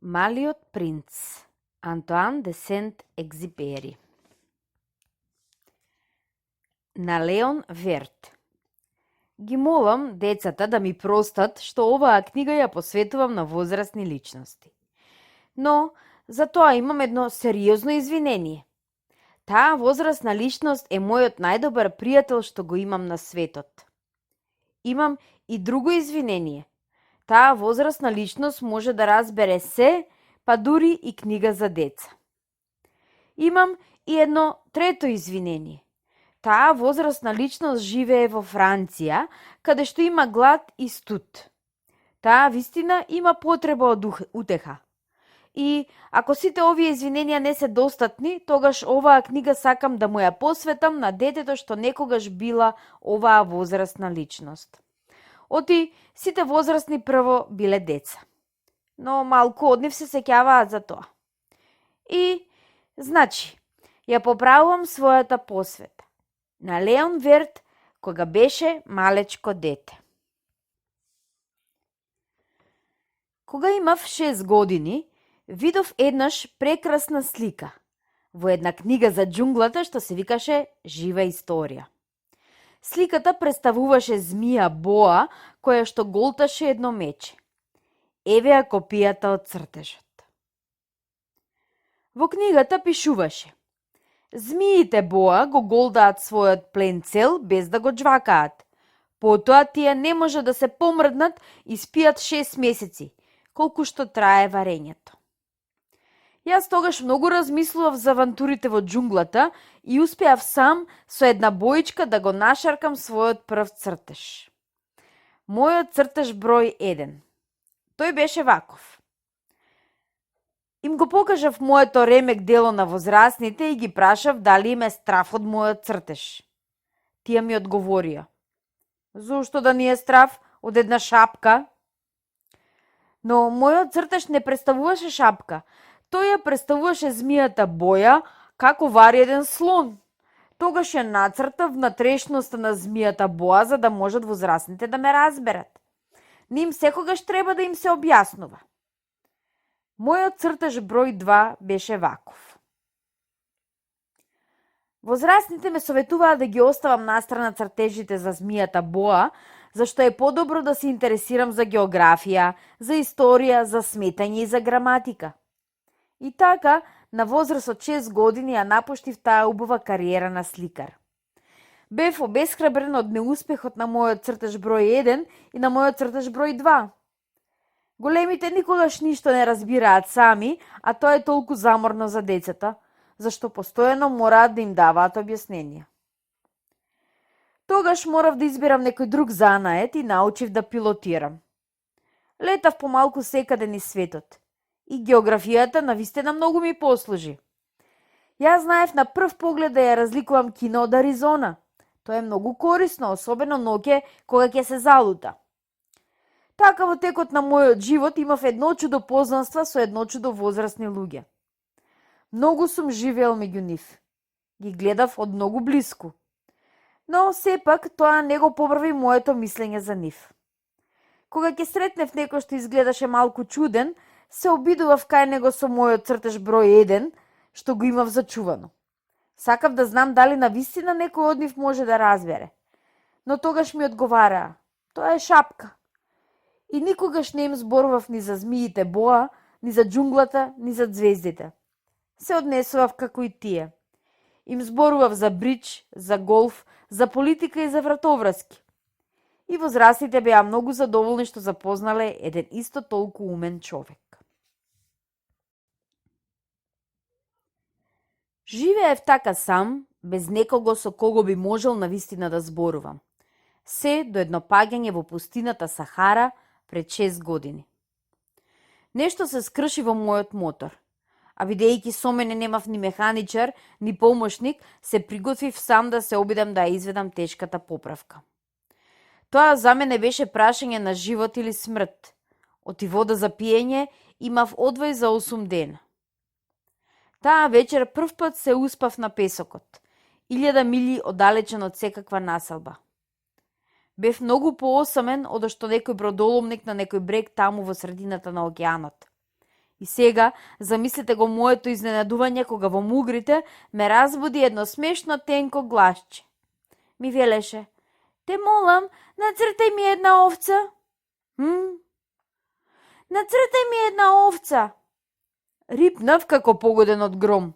Малиот принц, Антоан де Сент-Екзипери. На Леон Верт. Ги молам децата да ми простат што оваа книга ја посветувам на возрастни личности. Но, за тоа имам едно сериозно извинение. Таа возрастна личност е мојот најдобар пријател што го имам на светот. Имам и друго извинение. Таа возрастна личност може да разбере се, па дури и книга за деца. Имам и едно трето извинение. Таа возрастна личност живее во Франција, каде што има глад и студ. Таа вистина има потреба од утеха. И ако сите овие извиненија не се достатни, тогаш оваа книга сакам да му ја посветам на детето што некогаш била оваа возрастна личност. Оти сите возрастни прво биле деца. Но малку од нив се сеќаваат за тоа. И, значи, ја поправувам својата посвета на Леон Верт, кога беше малечко дете. Кога имав 6 години, видов еднаш прекрасна слика во една книга за џунглата што се викаше Жива историја. Сликата представуваше змија боа која што голташе едно мече. Еве ја копијата од цртежот. Во книгата пишуваше: змиите боа го голдаат својот плен цел без да го џвакаат. Потоа тие не може да се помрднат и спијат 6 месеци, колку што трае варењето. Јас тогаш многу размислував за авантурите во џунглата и успеав сам со една боичка да го нашаркам својот прв цртеж. Мојот цртеж број 1. Тој беше ваков. Им го покажав моето ремек дело на возрастните и ги прашав дали им е страф од мојот цртеж. Тие ми одговорија: зошто да ни е страф од една шапка? Но мојот цртеж не представуваше шапка. Тој ја представуваше змијата боја како вари еден слон. Тогаш ја нацртав на трешноста на змијата боа за да можат возрастните да ме разберат. Ним секогаш треба да им се објаснува. Мојот цртеж број 2 беше ваков. Возрастните ме советуваа да ги оставам настрана цртежите за змијата боа, зашто е подобро да се интересирам за географија, за историја, за сметање и за граматика. И така, на возраст од 6 години ја напуштив таа убава кариера на сликар. Бев обесхрабрен од неуспехот на мојот цртеж број 1 и на мојот цртеж број 2. Големите никогаш ништо не разбираат сами, а тоа е толку заморно за децата, зашто постојано мораат да им даваат објасненија. Тогаш морав да изберам некој друг занает и научив да пилотирам. Летав помалку секаде низ светот. И географијата навистина многу ми послужи. Јас знаев на прв поглед да ја разликувам кино од Аризона. Тоа е многу корисно, особено ноќе кога ќе се залута. Така во текот на мојот живот имав едно чудо познанства со едно чудо возрастни луѓе. Многу сум живеел меѓу нив. Ги гледав од многу блиску. Но сепак тоа не го поправи моето мислење за нив. Кога ќе сретнев некој што изгледаше малку чуден, се обидував кај него со мојот цртеж број 1, што го имав зачувано. Сакав да знам дали навистина некој од нив може да разбере. Но тогаш ми одговараа: тоа е шапка. И никогаш не им зборував ни за змиите боа, ни за џунглата, ни за звездите. Се однесував како и тие. Им зборував за бридж, за голф, за политика и за вратоврски. И возрастните беа многу задоволни што запознале еден исто толку умен човек. Живеев така сам, без некого со кого би можел навистина да зборувам. Се до едно паѓање во пустината Сахара пред 6 години. Нешто се скрши во мојот мотор, а бидејќи со мене немав ни механичар, ни помошник, се приготвив сам да се обидам да ја изведам тешката поправка. Тоа за мене беше прашање на живот или смрт. Оти вода за пиење имав одвој за 8 дена. Таа вечер првпат се успав на песокот, 1000 милји оддалечен од секаква населба. Бев многу поосамен од што некој бродоломник на некој брег таму во средината на океанот. И сега, замислете го моето изненадување кога во мугрите ме разбуди едно смешно тенко гласче. Ми велеше: "Те молам, нацртај ми една овца." Нацртај ми една овца. Рипнав како погоден од гром.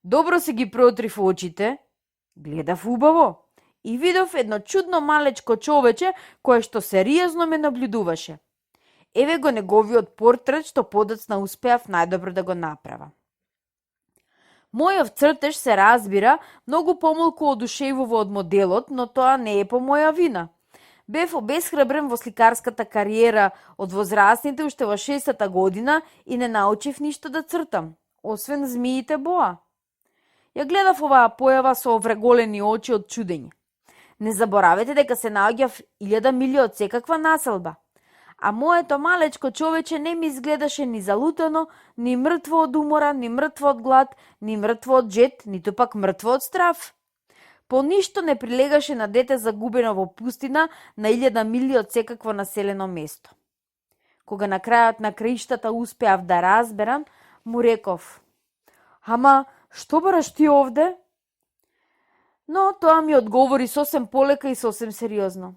Добро се ги протрив очите, гледав убаво и видов едно чудно малечко човече кое што сериозно ме наблюдуваше. Еве го неговиот портрет што подоцна успеав најдобро да го направа. Мојов цртеж, се разбира, многу помалку одушевува од моделот, но тоа не е по моја вина. Бев обесхрабрен во сликарската кариера од возрастните уште во 6-та година и не научив ништо да цртам, освен змиите боа. Ја гледав оваа појава со овреголени очи од чудење. Не заборавете дека се наоѓав 1000 милји од секаква населба, а моето малечко човече не ми изгледаше ни залутано, ни мртво од умора, ни мртво од глад, ни мртво од жет, ниту пак мртво од страв. По ништо не прилегаше на дете загубено во пустина на 1000 милји од секакво населено место. Кога на крајот на краиштата успеав да разберам, му реков: "Ама, што бараш ти овде?" Но тоа ми одговори сосем полека и сосем сериозно: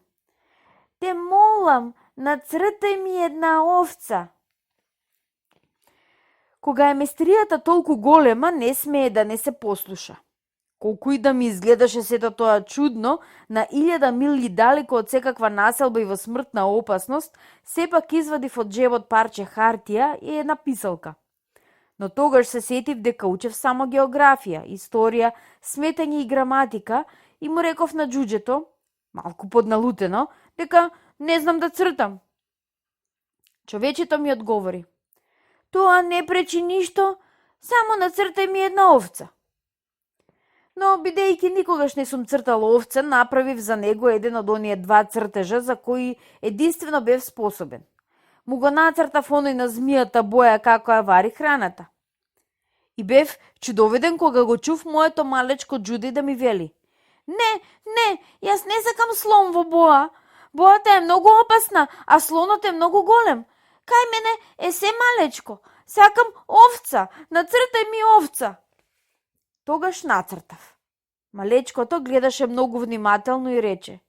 "Те молам, нацртај ми една овца." Кога е мистеријата толку голема, не смее да не се послуша. Колку и да ми изгледаше сето тоа чудно, на 1000 милји далеко од секаква населба и во смртна опасност, сепак извадив од джебот парче хартија и една писалка. Но тогаш се сетив дека учев само географија, историја, сметање и граматика и му реков на џуџето, малку подналутено, дека не знам да цртам. Човечето ми одговори: "Тоа не пречи ништо, само нацртај ми една овца." Но, бидејќи никогаш не сум цртал овца, направив за него еден од оние два цртежа за кои единствено бев способен. Му го нацртав оној на змијата боја како ја вари храната. И бев чудоведен кога го чув моето малечко џуде да ми вели: Не, јас не сакам слон во боа. Боата е многу опасна, а слонот е многу голем. Кај мене е се малечко. Сакам овца, нацртај ми овца." Тогаш нацртав. Малечкото гледаше многу внимателно и рече: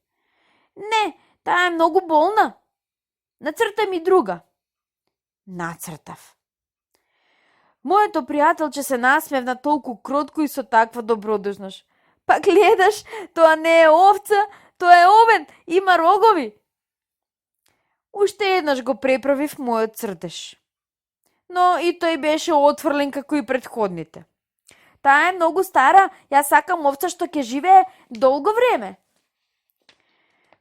"Не, таа е многу болна. Нацртај ми друга." Нацртав. Моето пријателче се насмевна толку кротко и со таква добродушност. "Па гледаш, тоа не е овца, тоа е овен, има рогови." Уште еднаш го преправив мојот цртеж. Но и тој беше отфрлен како и претходните. "Таа е многу стара, јас сакам овца што ќе живее долго време."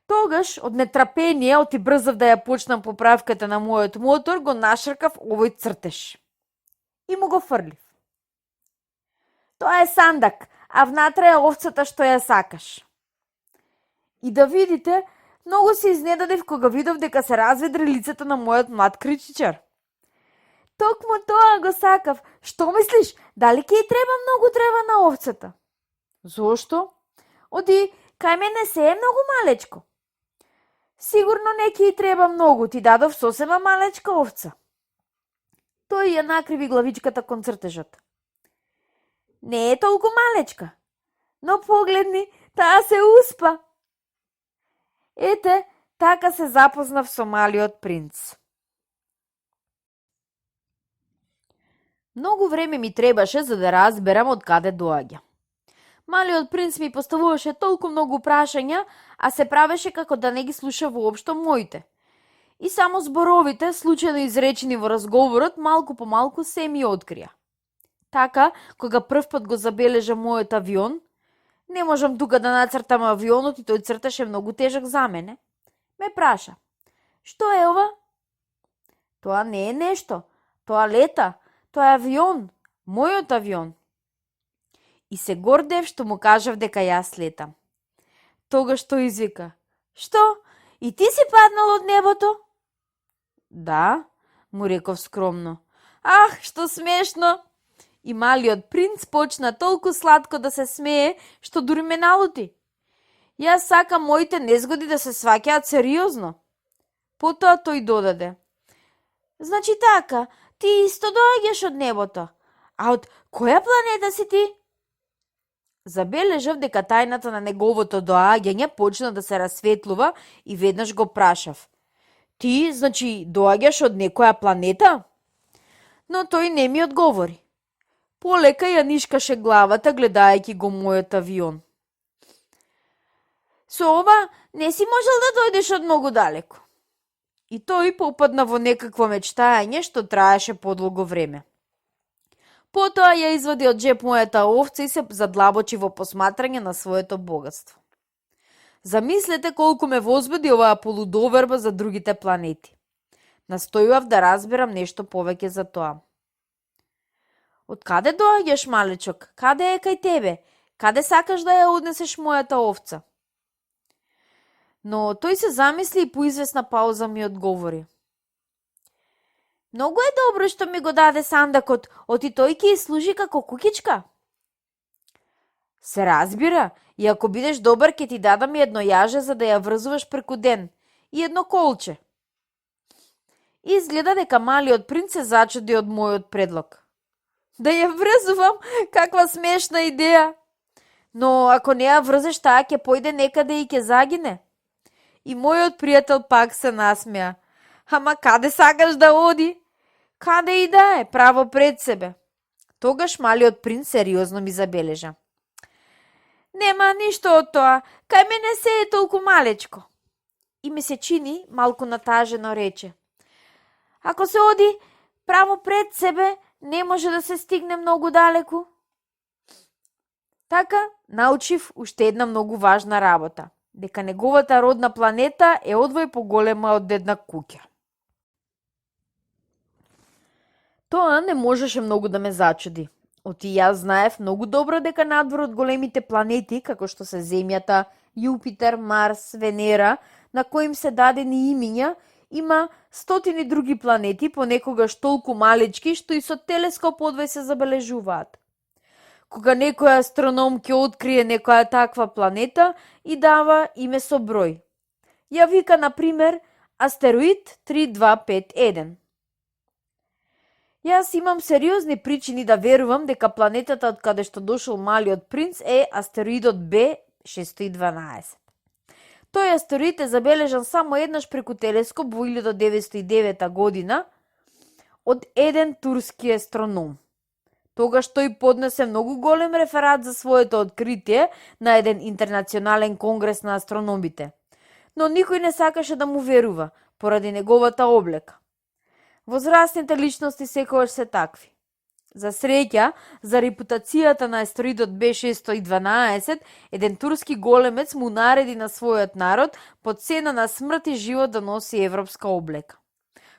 Тогаш, од нетрпение, оти брзав да ја почнам поправката на мојот мотор, го нашркав овој цртеж. И му го фрлив. "Тоа е сандак, а внатре е овцата што ја сакаш." И да видите, многу се изненадев кога видов дека се разведри лицето на мојот млад критичар. "Токму тоа го сакав. Што мислиш, дали ќе и треба многу трева на овцата?" "Зошто?" "Оди, кај мене се е многу малечко." "Сигурно не ќе и треба многу, ти дадов сосема малечка овца." Тој ја накриви главичката кон цртежот. "Не е толку малечка, но погледни, таа се успа." Ете, така се запознав со малиот принц. Многу време ми требаше за да разберам од каде доаѓа. Малиот принц ми поставуваше толку многу прашања, а се правеше како да не ги слуша воопшто моите. И само зборовите, случајно изречени во разговорот, малку по малку се ми открија. Така, кога првпат го забележа мојот авион, не можам тука да нацртам авионот и тој црташе многу тежок за мене, ме праша: "Што е ова?" "Тоа не е нешто, тоа лета, тоа е авион, мојот авион." И се гордев што му кажав дека јас летам. Тогаш тој извика: "Што? И ти си паднал од небото?" "Да," му реков скромно. "Ах, што смешно!" И малиот принц почна толку сладко да се смее, што дури ме налути. Јас сакам моите незгоди да се сваќаат сериозно. Потоа тој додаде: "Значи така, Ти исто доаѓаш од небото. А од која планета си ти? Забележав дека тајната на неговото доаѓање почна да се расветлува и веднаш го прашав. Ти, значи, доаѓаш од некоја планета? Но тој не ми одговори. Полека ја нишкаше главата гледајќи го мојот авион. Со ова не си можел да дојдеш од многу далеко. И тој попадна во некакво мечтање што траеше подолго време. Потоа ја извади од джеп мојата овца и се задлабочи во посматрање на своето богатство. Замислете колку ме возбуди оваа полудоверба за другите планети. Настојував да разберам нешто повеќе за тоа. Од каде доаѓаш, малечок? Каде е кај тебе? Каде сакаш да ја однесеш мојата овца? Но тој се замисли и по извесна пауза ми одговори. Многу е добро што ми го даде сандакот, оти тој ќе служи како кукичка. Се разбира, и ако бидеш добар ќе ти дадам едно јаже за да ја врзуваш преку ден и едно колче. Изгледа дека малиот принц се зачуди од мојот предлог. Да ја врзувам? Каква смешна идеја! Но ако не ја врзеш, таа ќе појде некаде и ќе загине. И мојот пријател пак се насмеа. Ама каде сакаш да оди? Каде и да е, право пред себе. Тогаш малиот принц сериозно ми забележа. Нема ништо од тоа, кај мене се е толку малечко. И ми се чини, малку натажено рече. Ако се оди право пред себе, не може да се стигне многу далеку. Така, научив уште една многу важна работа. Дека неговата родна планета е одвој поголема од една куќа. Тоа не можеше многу да ме зачуди. Оти јас знаев многу добро дека надвор од големите планети, како што се Земјата, Јупитер, Марс, Венера, на кои им се дадени имиња, има стотини други планети, понекогаш толку малечки, што и со телескоп одвај се забележуваат. Кога некој астроном ќе открие некоја таква планета и дава име со број. Ја вика, например, астероид 3251. Јас имам сериозни причини да верувам дека планетата од каде што дошол малиот принц е астероидот B612. Тој астероид е забележан само еднаш преку телескоп во 1909 година од еден турски астроном. Тогаш тој поднесе многу голем реферат за своето откритие на еден интернационален конгрес на астрономите. Но никој не сакаше да му верува, поради неговата облека. Возрастните личности секогаш се такви. За среќа, за репутацијата на астероидот B612, еден турски големец му нареди на својот народ под цена на смрт и живот да носи европска облека.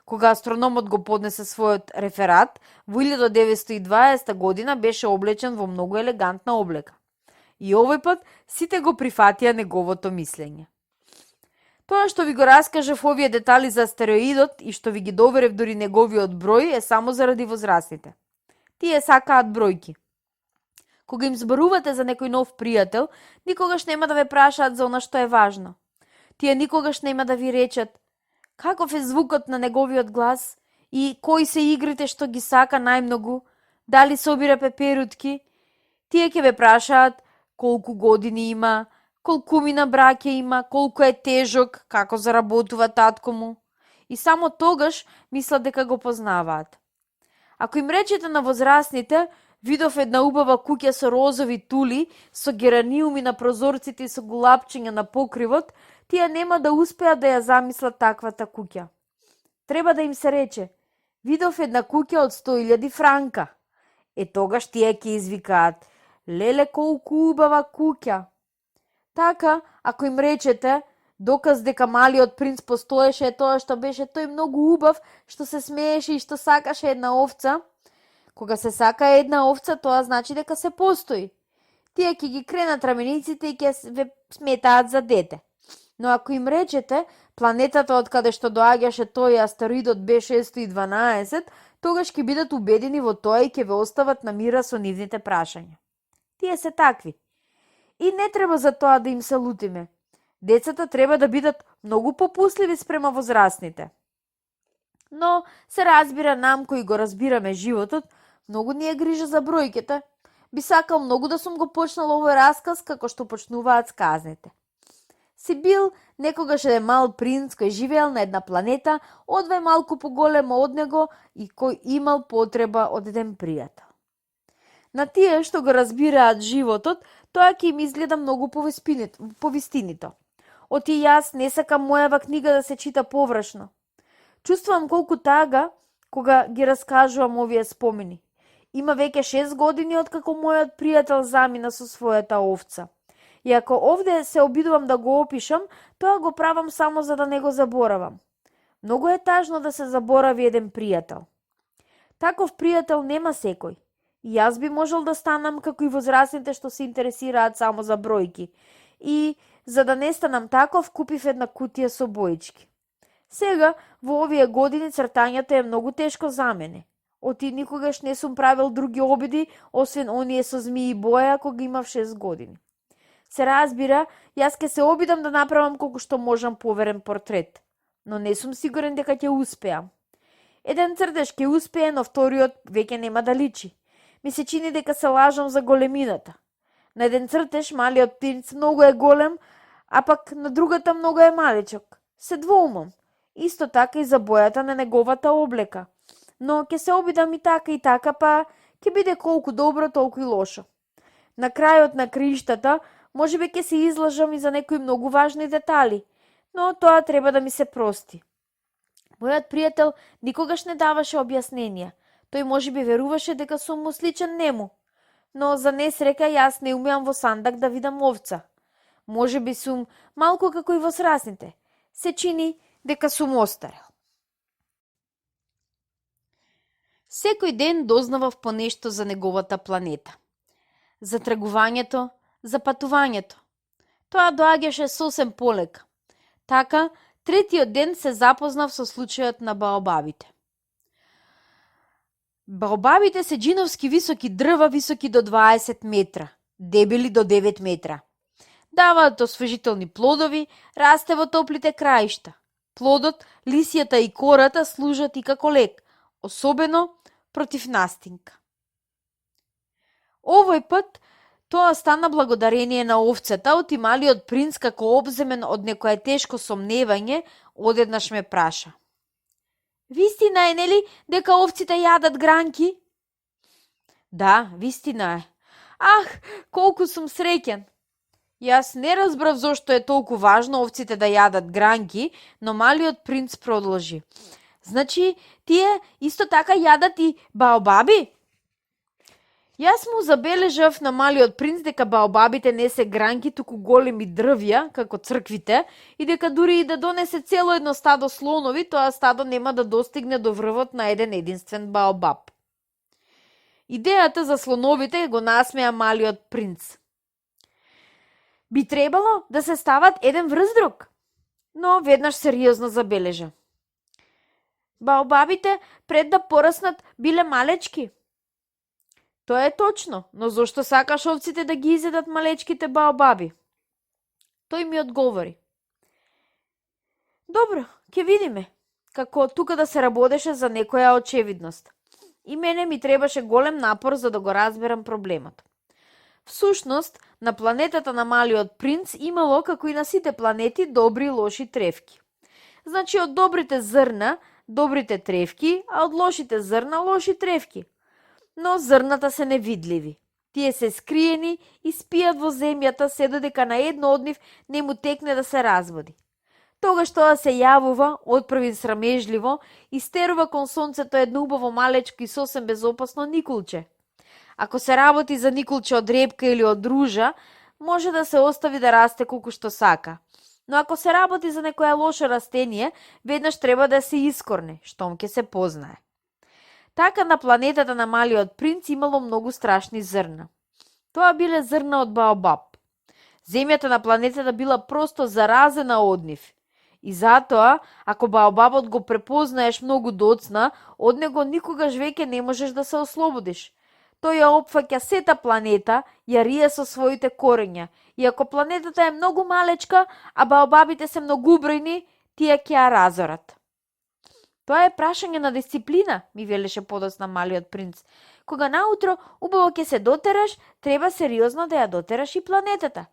Кога астрономот го поднесе својот реферат, во 1920 година беше облечен во многу елегантна облека. И овој пат сите го прифатија неговото мислење. Тоа што ви го раскажав овие детали за астероидот и што ви ги доверев дури неговиот број е само заради возрастните. Тие сакаат бројки. Кога им зборувате за некој нов пријател, никогаш нема да ве прашаат за она што е важно. Тие никогаш нема да ви речат каков е звукот на неговиот глас и кои се игрите што ги сака најмногу, дали собира пеперутки. Тие ќе ве прашаат колку години има, колкумина браќа има, колку е тежок, како заработува татко му. И само тогаш мислат дека го познаваат. Ако им речете на возрастните, видов една убава куќа со розови тули, со гераниуми на прозорците и со гулапчиња на покривот, тие нема да успеат да ја замислат таквата куќа. Треба да им се рече, видов една куќа од 100.000 франка. Тогаш тие ќе извикаат, леле колку убава куќа. Така, ако им речете, доказ дека малиот принц постоеше е тоа што беше тој многу убав, што се смееше и што сакаше една овца. Кога се сака една овца, тоа значи дека се постои. Тие ќе ги кренат рамениците и ќе ве сметаат за дете. Но ако им речете, планетата од каде што доаѓаше тој астероидот B612, тогаш ќе бидат убедени во тоа и ќе ве остават на мира со нивните прашања. Тие се такви. И не треба за тоа да им се лутиме. Децата треба да бидат многу попусливи спрема возрастните. Но се разбира нам кои го разбираме животот, многу ни е грижа за бројките. Би сакал многу да сум го почнал овој расказ како што почнуваат сказните. Сибил некогаш е мал принц кој живеел на една планета, одвај малку поголема од него и кој имал потреба од еден пријател. На тие што го разбираат животот, тоа ќе им изгледа многу повистинито. Оти јас не сакам мојава книга да се чита површно. Чувствувам колку тага кога ги раскажувам овие спомени. Има веќе 6 години откако мојот пријател замина со својата овца. И ако овде се обидувам да го опишам, тоа го правам само за да не го заборавам. Многу е тажно да се заборави еден пријател. Таков пријател нема секој. И јас би можел да станам како и возрастните што се интересираат само за бројки. И за да не станам таков, купив една кутија со боички. Сега, во овие години, цртањето е многу тешко за мене. Оти никогаш не сум правил други обиди, освен оние со змии боја, кога имав 6 години. Се разбира, јас ке се обидам да направам колку што можам поверен портрет, но не сум сигурен дека ќе успеам. Еден цртеж ќе успее, но вториот веќе нема да личи. Ми се чини дека се лажам за големината. На еден цртеж малиот принц многу е голем, а пак на другата многу е малечок. Се двоумам. Исто така и за бојата на неговата облека. Но ќе се обидам и така, па ќе биде колку добро, толку и лошо. На крајот на краиштата, можеби ќе се излажам и за некои многу важни детали, но тоа треба да ми се прости. Мојот пријател никогаш не даваше објасненија. Тој можеби веруваше дека сум му сличен нему, но за несреќа јас не умеам во сандак да видам овца. Можеби сум малку како и возрастните. Се чини дека сум остарел. Секој ден дознавав по нешто за неговата планета. За тргувањето, за патувањето. Тоа доаѓаше сосем полека. Така, третиот ден се запознав со случајот на баобабите. Баобабите се джиновски високи дрва, високи до 20 метра, дебели до 9 метра. Даваат освежителни плодови, расте во топлите краишта. Плодот, лисијата и кората служат и како лек, особено против настинка. Овој пат тоа стана благодарение на овцата, оти малиот принц како обземен од некое тешко сомневање, одеднаш ме праша. Вистина е, нели, дека овците јадат гранки? Да, вистина е. Ах, колку сум среќен! Јас не разбрав зошто е толку важно овците да јадат гранки, но малиот принц продолжи. Значи, тие исто така јадат и баобаби? Јас му забележав на малиот принц дека баобабите не се гранки, туку големи дрвја, како црквите, и дека дури и да донесе цело едно стадо слонови, тоа стадо нема да достигне до врвот на еден единствен баобаб. Идејата за слоновите го насмеа малиот принц. Би требало да се стават еден врз друг, но веднаш сериозно забележа. Баобабите пред да пораснат биле малечки. Тоа е точно, но зошто сакаш овците да ги изедат малечките баобаби? Тој ми одговори. Добро, ќе видиме, како тука да се работеше за некоја очевидност. И мене ми требаше голем напор за да го разберам проблемот. Всушност, на планетата на малиот принц имало, како и на сите планети, добри и лоши тревки. Значи, од добрите зрна, добрите тревки, а од лошите зрна, лоши тревки. Но зрната се невидливи. Тие се скриени и спијат во земјата се додека на едно од нив не му текне да се разводи. Тогаш тоа се јавува, отпрви срамежливо, и стерува кон сонцето едно убаво малечко и сосем безопасно никулче. Ако се работи за никулче од репка или од ружа, може да се остави да расте колку што сака. Но ако се работи за некоја лошо растение, веднаш треба да се искорне, штом ќе се познае. Така на планетата на малиот принц имало многу страшни зрна. Тоа биле зрна од баобаб. Земјата на планетата била просто заразена од нив. И затоа, ако баобабот го препознаеш многу доцна, од него никогаш веќе не можеш да се ослободиш. Тој ја опфаќа сета планета, ја рие со своите корења. И ако планетата е многу малечка, а баобабите се многу бројни, тие ќе ја разорат. Тоа е прашање на дисциплина, ми велеше подоцна малиот принц. Кога наутро убаво ќе се дотераш, треба сериозно да ја дотераш и планетата.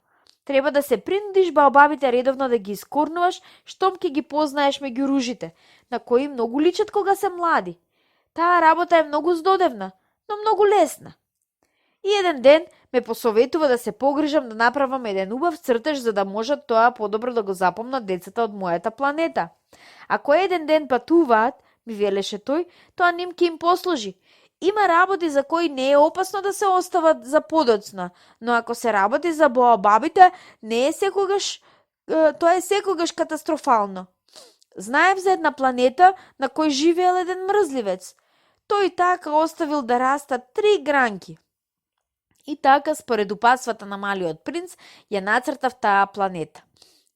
Треба да се принудиш баобабите редовно да ги искорнуваш, штом ќе ги познаеш меѓу ружите, на кои многу личат кога се млади. Таа работа е многу здодевна, но многу лесна. И еден ден ме посоветува да се погрижам да направам еден убав цртеж за да можат тоа подобро да го запомнат децата од мојата планета. Ако еден ден патуваат, ми велеше тој, тоа ним ќе им послужи. Има работи за кои не е опасно да се остават за подоцна, но ако се работи за боабабите, не е секогаш, тоа е секогаш катастрофално. Знаев за една планета на кој живеел еден мрзливец. Тој така оставил да растат 3 гранки. И така, според упатствата на малиот принц, ја нацртав таа планета.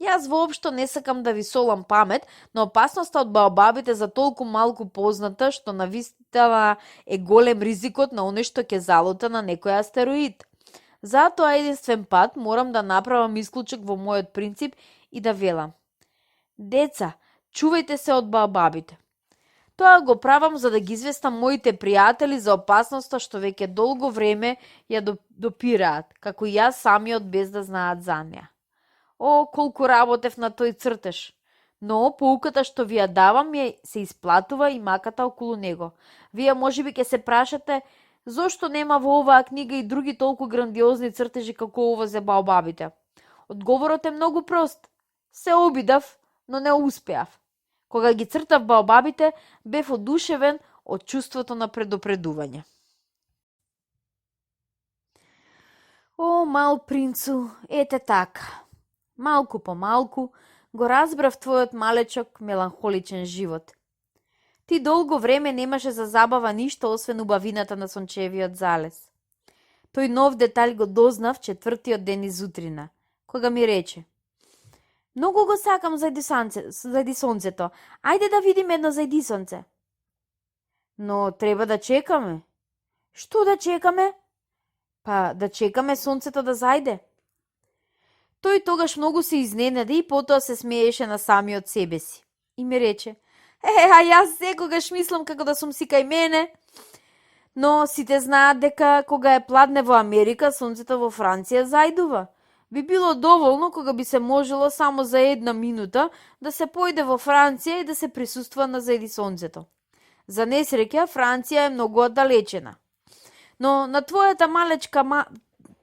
Јас воопшто не сакам да ви солам памет, но опасноста од баобабите за толку малку позната, што навистина е голем ризикот на оној што ќе залута на некој астероид. Затоа единствен пат морам да направам исклучок во мојот принцип и да велам. Деца, чувајте се од баобабите. Тоа го правам за да ги известам моите пријатели за опасноста што веќе долго време ја допираат, како и јас самиот без да знаат за неа. О, колку работев на тој цртеж! Но поуката што ви ја давам се исплатува и маката околу него. Вие можеби ќе се прашате зошто нема во оваа книга и други толку грандиозни цртежи како ова за баобабите. Одговорот е многу прост. Се обидав, но не успеав. Кога ги цртав баобабите, бев одушевен од чувството на предупредување. О, мал принцу, ете така. Малку по малку го разбрав твојот малечок меланхоличен живот. Ти долго време немаше за забава ништо освен убавината на сончевиот залез. Тој нов детаљ го дознав четвртиот ден изутрина, кога ми рече: Многу го сакам зајди сонцето. Ајде да видиме едно зајди сонце. Но треба да чекаме. Што да чекаме? Па да чекаме сонцето да зајде. Тој тогаш многу се изненади и потоа се смееше на самиот себе си. И ми рече: а јас секогаш мислам како да сум си кај мене. Но сите знаат дека кога е пладне во Америка, сонцето во Франција зајдува. Би било доволно кога би се можело само за 1 минута да се појде во Франција и да се присуства на зајди сонцето. За несреќа, Франција е многу оддалечена. Но на твојата малечка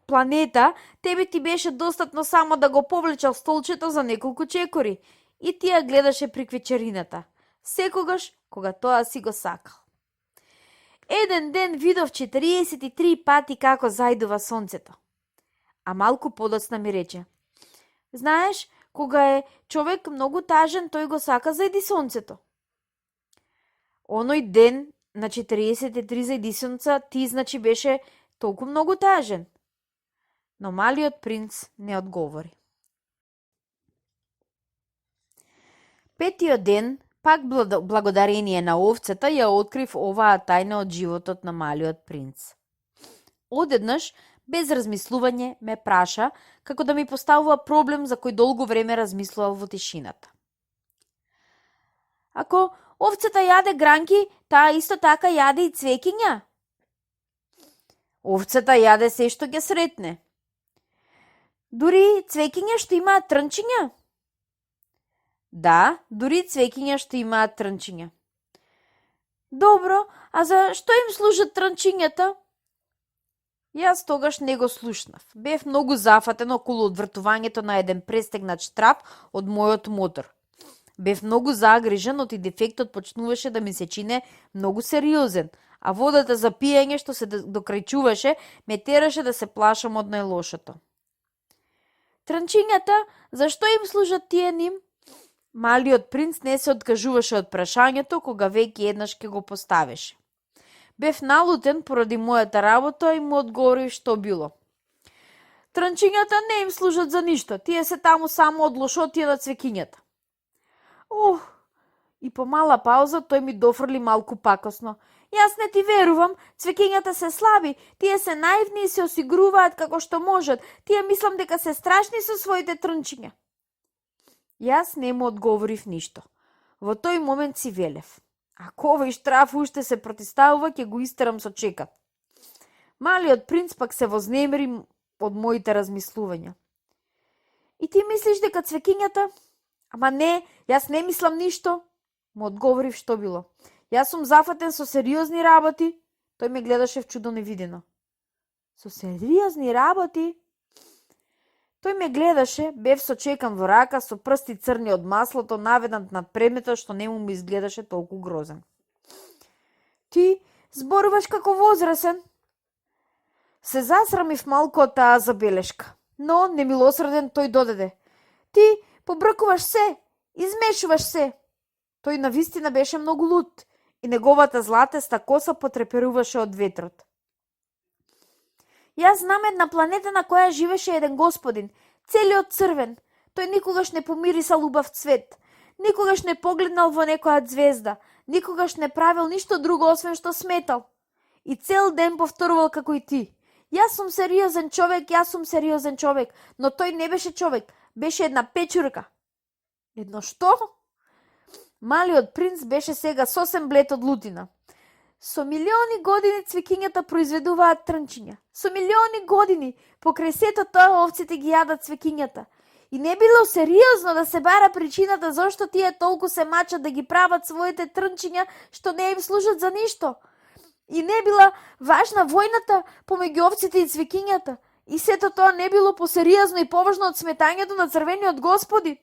планета, тебе ти беше достатно само да го повлечал столчето за неколку чекори и ти ја гледаше при квечерината, секогаш кога тоа си го сакал. Еден ден видов 43 пати како зајдува сонцето. А малку подоцна ми рече: Знаеш, кога е човек многу тажен, тој го сака зајди сонцето. Оној ден на 43 зајди сонца ти значи беше толку многу тажен. Но малиот принц не одговори. Петиот ден, пак благодарение на овцата, ја открив оваа тајна од животот на малиот принц. Одеднаш, без размислување, ме праша како да ми поставува проблем за кој долго време размислувал во тишината. Ако овцата јаде гранки, таа исто така јаде и цвеќиња? Овцата јаде се што ќе сретне. Дури цвеќиња што имаат трнчиња? Да, дури цвеќиња што имаат трнчиња. Добро, а за што им служат трнчињата? Јас тогаш не го слушнав. Бев многу зафатен околу одвртувањето на еден престегнат штрап од мојот мотор. Бев многу загрижен, оти дефектот почнуваше да ми се чине многу сериозен, а водата за пиење што се докрајчуваше ме тераше да се плашам од најлошото. Трнчињата, зашто им служат тие ним? Малиот принц не се откажуваше од прашањето кога веќе еднаш ке го поставеше. Бев налутен поради мојата работа и му одговорив што било. Трнчињата не им служат за ништо, тие се таму само од лошотија на цвеќињата. И по мала пауза тој ми дофрли малку пакосно. Јас не ти верувам, цвеќињата се слаби, тие се наивни и се осигуруваат како што можат, тие мислам дека се страшни со своите трнчиња. Јас не му одговорив ништо. Во тој момент си велев. Ако овој штраф уште се протиставува, ќе го истерам со чекат. Малиот принц пак се вознемири од моите размислувања. И ти мислиш дека цвекињата? Ама не, јас не мислам ништо, му одговорив што било. Јас сум зафатен со сериозни работи. Тој ме гледаше вчудо невидено. Со сериозни работи? Тој ме гледаше, бев сочекан во рака, со прсти црни од маслото, наведнат над предметот што не му изгледаше толку грозен. Ти зборуваш како возрасен? Се засрамив малку од таа забелешка, но немилосреден тој додаде. Ти побркуваш се, измешуваш се. Тој навистина беше многу лут и неговата златеста коса потреперуваше од ветрот. Јас знам една планета на која живеше еден господин, целиот црвен. Тој никогаш не помирисал убав цвет, никогаш не погледнал во некоја звезда, никогаш не правил ништо друго освен што сметал. И цел ден повторувал како и ти. Јас сум сериозен човек, но тој не беше човек, беше една печурка. Едно што? Малиот принц беше сега сосем блед од лутина. Со милиони години цвекињата произведуваат трнчиња. Со милиони години покрај сето тоа овците ги јадат цвекињата. И не било сериозно да се бара причината зошто тие толку се мачат да ги прават своите трнчиња што не им служат за ништо. И не била важна војната помеѓу овците и цвекињата. И сето тоа не било посериозно и поважно од сметањето на црвениот господин.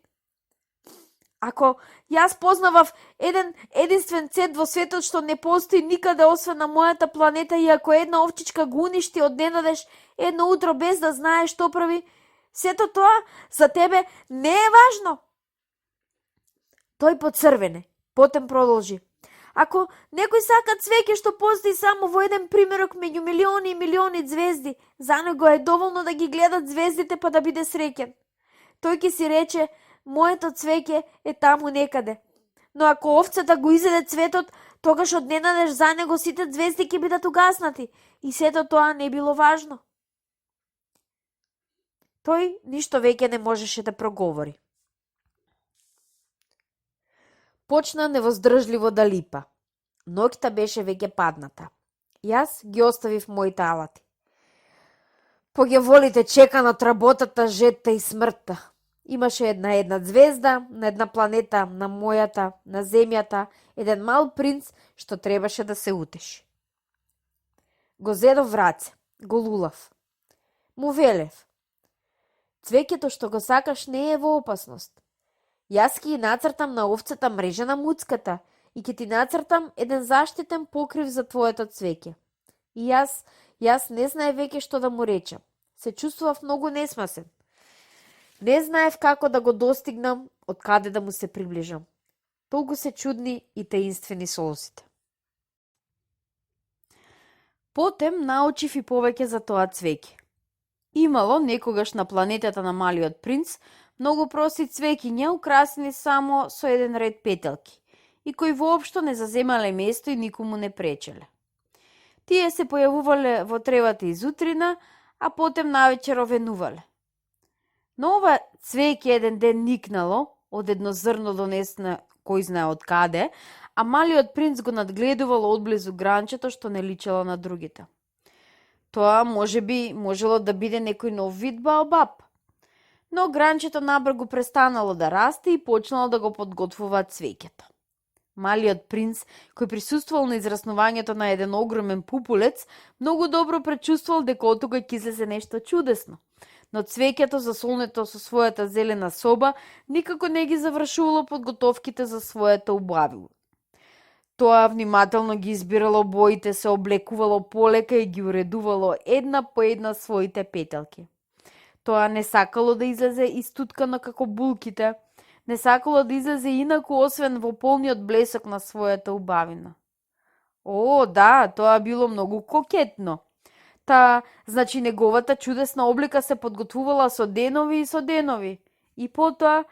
Ако јас познавав единствен цвет во светот што не постои никаде освен на мојата планета и ако една овчичка го уништи одненадеж едно утро без да знае што прави, сето тоа за тебе не е важно. Тој поцрвене, потем продолжи. Ако некој сака цвеќе што постои само во еден примерок меѓу милиони и милиони звезди, за него е доволно да ги гледат звездите па да биде среќен. Тој ќе си рече, моето цвеќе е таму некаде. Но ако овцата го изеде цветот, тогаш одненадеж за него сите звезди ќе бидат угаснати и сето тоа не било важно. Тој ништо веќе не можеше да проговори. Почна невоздржливо да липа. Ноќта беше веќе падната. Јас ги оставив моите алати. Погјаволите чеканот работата, жетта и смртта. Имаше една звезда, на една планета, на мојата, на земјата, еден мал принц што требаше да се утеши. Го зедов в раце, го лулав. Му велев. Цвеќето што го сакаш не е во опасност. Јас ќе нацртам на овцата мрежа на муцката и ќе ти нацртам еден заштитен покрив за твоето цвеќе. И јас не знае веќе што да му речам. Се чувствував многу несмасен. Не знаев како да го достигнам, од каде да му се приближам. Толку се чудни и таинствени солзите. Потем научив и повеќе за тоа цвеќе. Имало некогаш на планетата на малиот принц многу прости цвеќиња украсени само со еден ред петелки и кои воопшто не заземале место и никому не пречеле. Тие се појавувале во тревата изутрина, а потем навечер овенувале. Но ова цвеќе еден ден никнало од едно зрно донесено кој знае од каде, а малиот принц го надгледувал одблизу гранчето што не личело на другите. Тоа можело да биде некој нов вид баобаб. Но гранчето набрзо престанало да расте и почнало да го подготвува цвеќето. Малиот принц, кој присуствувал на израснувањето на еден огромен пупулец, многу добро пречувствувал дека од тука ќе излезе нешто чудесно. Но цвеќето засолнето со својата зелена соба никако не ги завршувало подготовките за својата убавило. Тоа внимателно ги избирало боите, се облекувало полека и ги уредувало една по една своите петелки. Тоа не сакало да излезе истуткано како булките, не сакало да излезе инаку освен во полниот блесок на својата убавина. О, да, тоа било многу кокетно. Значи неговата чудесна облика се подготвувала со денови. И потоа,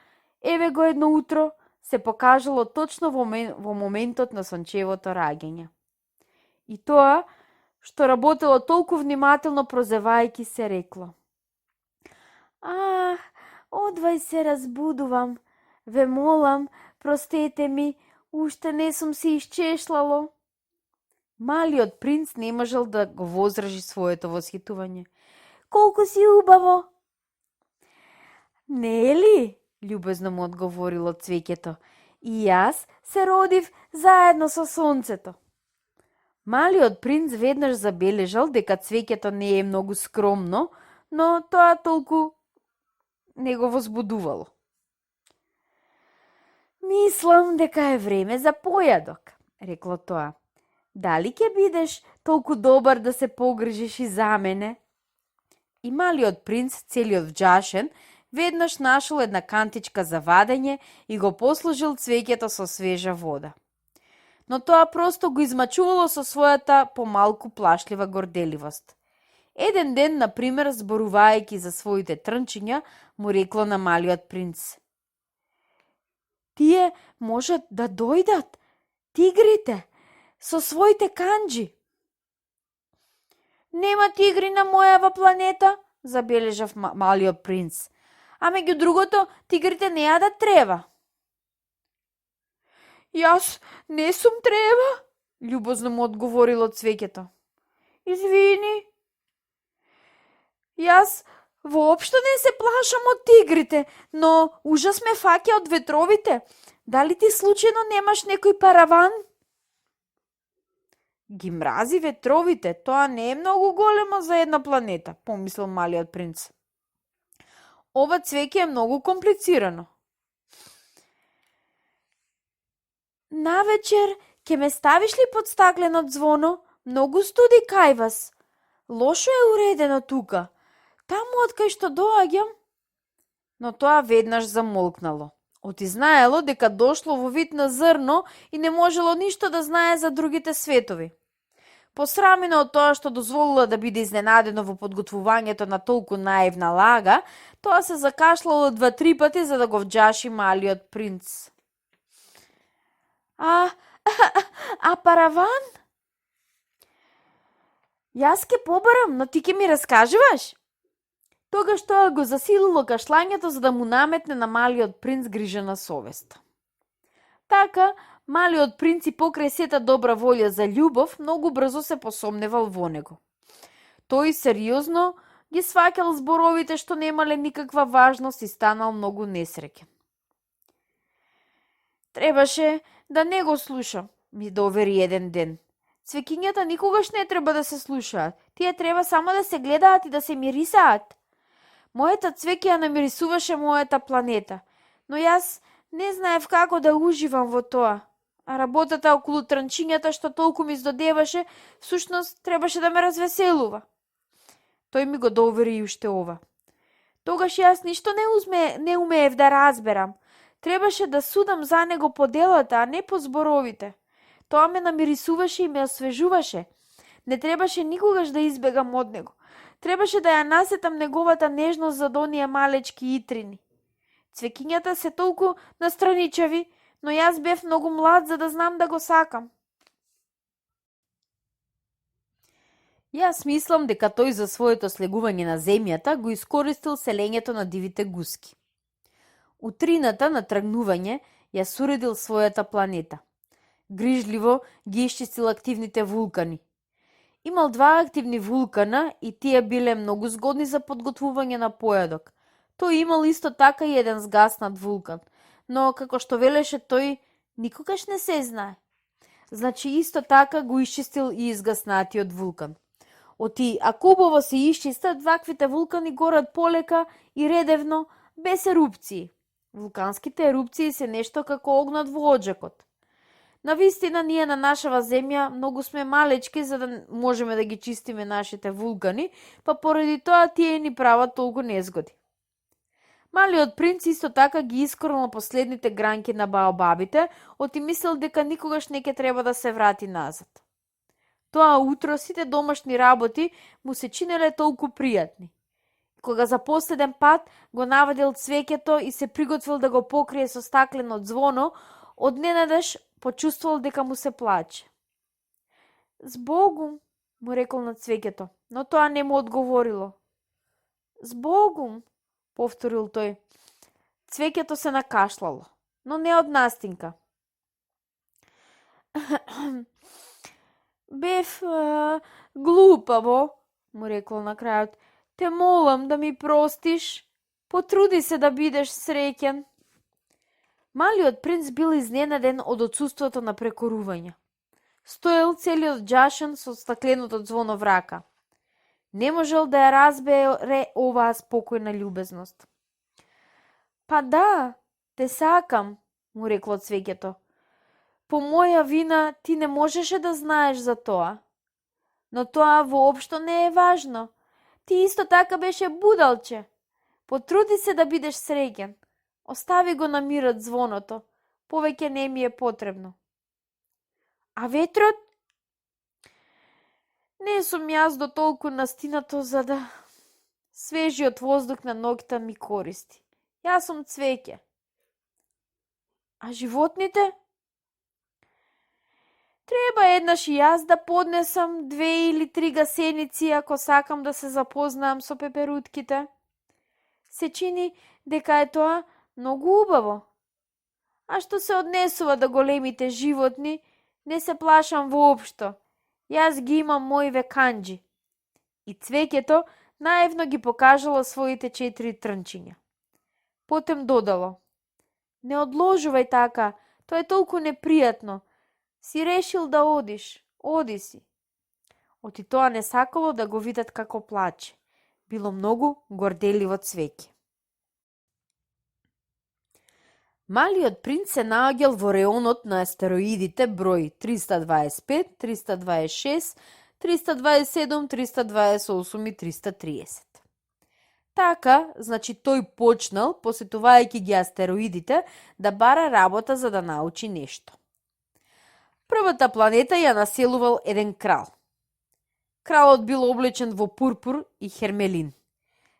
еве го едно утро, се покажало точно во моментот на сончевото раѓање. И тоа, што работело толку внимателно прозевајки се рекло. Одвај се разбудувам, ве молам, простете ми, Уште не сум се исчешлало. Малиот принц не можел да го возражи своето восхитување. Колку си убаво! Не е ли? Љубезно му одговорило цвеќето. И јас се родив заедно со сонцето. Малиот принц веднаш забележал дека цвеќето не е многу скромно, но тоа толку не го возбудувало. Мислам дека е време за појадок, рекло тоа. Дали ќе бидеш толку добар да се погрижиш и за мене? И малиот принц, целиот вџашен, веднаш нашол една кантичка за вадење и го послужил цвеќето со свежа вода. Но тоа просто го измачувало со својата помалку плашлива горделивост. Еден ден, например, зборувајќи за своите трнчиња, му рекло на малиот принц: Тие можат да дојдат, тигрите, со своите канџи. Нема тигри на мојава планета, забележав малиот принц. А меѓу другото, тигрите не јадат трева. Јас не сум трева, љубозно му одговорило цвеќето. Извини. Јас воопшто не се плашам од тигрите, но ужас ме фаќа од ветровите. Дали ти случајно немаш некој параван? Ги мрази ветровите, тоа не е многу големо за една планета, помислил малиот принц. Ова цвеќе е многу комплицирано. Навечер ќе ме ставиш ли под стакленот звоно? Многу студи кај вас. Лошо е уредено тука. Таму од кај што доаѓам. Но тоа веднаш замолкнало. Оти знаело дека дошло во вид на зрно и не можело ништо да знае за другите светови. Посрамено од тоа што дозволила да биде изненадено во подготвувањето на толку наивна лага, тоа се закашлало 2-3 пати за да го вџаши малиот принц. А параван? Јас ке побарам, но ти ке ми раскажуваш? Тогаш тоа го засилило кашлањето за да му наметне на малиот принц грижа на совест. Така, малиот принц и покрај сета добра волја за љубов, многу брзо се посомневал во него. Тој сериозно ги сваќал зборовите што немале никаква важност и станал многу несреќен. Требаше да не го слушам, ми довери еден ден. Цвеќињата никогаш не треба да се слушаат, тие треба само да се гледаат и да се мирисаат. Моето цвеќе ја намирисуваше мојата планета, но јас не знаев како да уживам во тоа. А работата околу трнчињата што толку ми издодеваше, всушност требаше да ме развеселува. Тој ми го довери и уште ова. Тогаш јас ништо не умеев да разберам. Требаше да судам за него по делата, а не по зборовите. Тоа ме намирисуваше и ме освежуваше. Не требаше никогаш да избегам од него. Требаше да ја насетам неговата нежност за оние малечки итрини. Цвеќињата се толку настраничави, но јас бев многу млад за да знам да го сакам. Јас мислам дека тој за своето слегување на земјата го искористил селењето на дивите гуски. Утрината на тргнување ја суредил својата планета. Грижливо ги исчистил активните вулкани. Имал 2 активни вулкана и тие биле многу згодни за подготвување на појадок. Тој имал исто така и еден згаснат вулкан, но како што велеше тој, никогаш не се знае. Значи исто така го исчистил и изгаснатиот вулкан. Оти, ако убаво се исчистат, ваквите вулкани горат полека и редевно, без ерупции. Вулканските ерупции се нешто како огнот во оџакот. Навистина, ние на нашава земја многу сме малечки за да можеме да ги чистиме нашите вулкани, па поради тоа тие ни прават толку незгоди. Малиот принц исто така ги искорнал последните гранки на баобабите, оти мислел дека никогаш не ќе треба да се врати назад. Тоа утро сите домашни работи му се чинеле толку пријатни. Кога за последен пат го навадил цвеќето и се приготвил да го покрие со стаклено звоно, одненадеж почувствувал дека му се плаче. Збогум, му рекол на цвеќето, но тоа не му одговорило. Збогум, повторил тој. Цвеќето се накашлало, но не од настинка. Бев глупаво, му рекол на крајот. Те молам да ми простиш. Потруди се да бидеш среќен. Малиот принц бил изненаден од отсуството на прекорување. Стоел целиот џашен со стакленото звоно в рака. Не можел да ја разбере оваа спокојна љубезност. Па да, те сакам, му рекло цвеќето. По моја вина ти не можеше да знаеш за тоа. Но тоа воопшто не е важно. Ти исто така беше будалче. Потруди се да бидеш среќен. Остави го на мирот звоното. Повеќе не ми е потребно. А ветрот? Не сум јас до толку настинато за да свежиот воздух на ноќта ми користи. Јас сум цвеќе. А животните? Треба еднаш и јас да поднесам 2 или 3 гасеници ако сакам да се запознаам со пеперутките. Се чини дека е тоа многу убаво. А што се однесува до големите животни, не се плашам воопшто. Јас ги имам мои веканџи. И цвеќето наивно ги покажало своите 4 трнчиња. Потем додало. Не одложувај така, тоа е толку непријатно. Си решил да одиш, оди си. Оти тоа не сакало да го видат како плаче. Било многу горделиво цвеќе. Малиот принц се наоѓал во реонот на астероидите број 325, 326, 327, 328 и 330. Така, значи тој почнал, посетувајќи ги астероидите, да бара работа за да научи нешто. Првата планета ја населувал еден крал. Кралот бил облечен во пурпур и хермелин.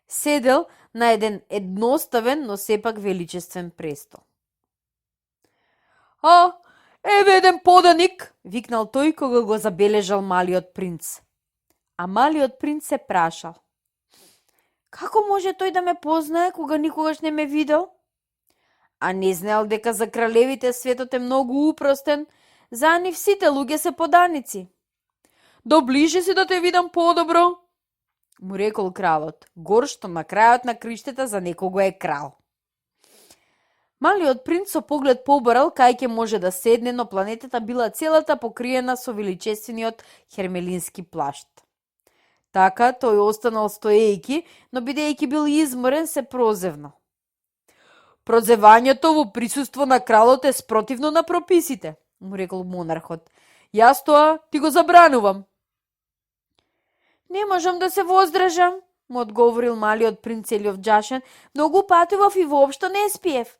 Седел на еден едноставен, но сепак величествен престол. А, еве еден поданик, викнал тој кога го забележал малиот принц. А малиот принц се прашал. Како може тој да ме познае кога никогаш не ме видел? А не знаел дека за кралевите светот е многу упростен, за нив сите луѓе се поданици. Доближи си да те видам подобро, му рекол кралот, гор што на крајот на криштата за некого е крал. Малиот принц со поглед побарал кај ќе може да седне, но планетата била целата покриена со величествениот хермелински плашт. Така тој останал стоејки, но бидејќи бил изморен се прозевно. Прозевањето во присуство на кралот е спротивно на прописите, му рекол монархот. Јас тоа ти го забранувам. Не можам да се воздржам, му одговорил малиот принц целиот џашен, многу патував и воопшто не спиев.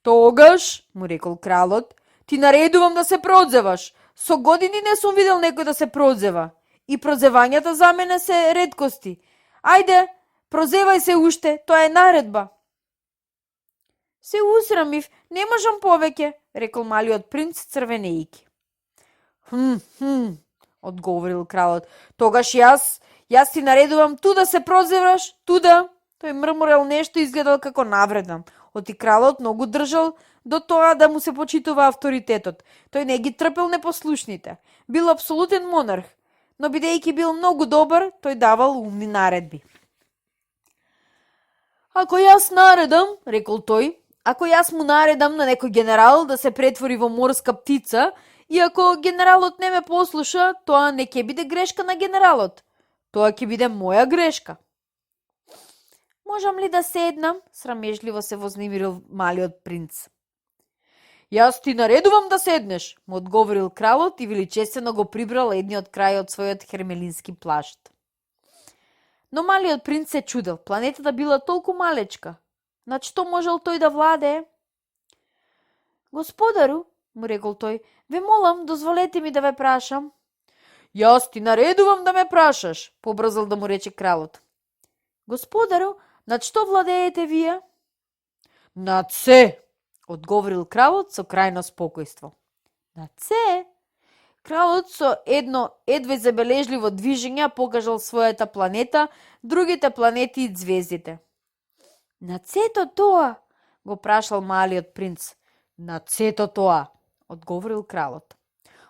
Тогаш, му рекол кралот, ти наредувам да се продзеваш. Со години не сум видел некој да се продзева. И прозевањата за мене се реткости. Ајде, прозевај се уште, тоа е наредба. Се усрамив, не можам повеќе, рекол малиот принц црвенејки. Одговорил кралот. Тогаш јас ти наредувам ту да се прозеваш, туда. Тој мрморел нешто и изгледал како навредан. Оти кралот многу држал до тоа да му се почитува авторитетот. Тој не ги трпел непослушните. Бил апсолутен монарх, но бидејќи бил многу добар, тој давал умни наредби. Ако јас наредам, рекол тој, ако јас му наредам на некој генерал да се претвори во морска птица, и ако генералот не ме послуша, тоа не ќе биде грешка на генералот. Тоа ќе биде моја грешка. Можам ли да седнам? Срамежливо се вознемирил малиот принц. Јас ти наредувам да седнеш, му одговорил кралот и величествено го прибрал едниот крај од својот хермелински плашт. Но малиот принц се чудел, планетата била толку малечка. На што можел тој да владее? Господару, му рекол тој, ве молам, дозволете ми да ве прашам. Јас ти наредувам да ме прашаш, побрзал да му рече кралот. Господару, над што владеете вие? Над се, одговорил кралот со крајно спокојство. Над се? Кралот со едно едве забележливо движење покажал својата планета, другите планети и звездите. Над сето тоа? Го прашал малиот принц. Над сето тоа, одговорил кралот.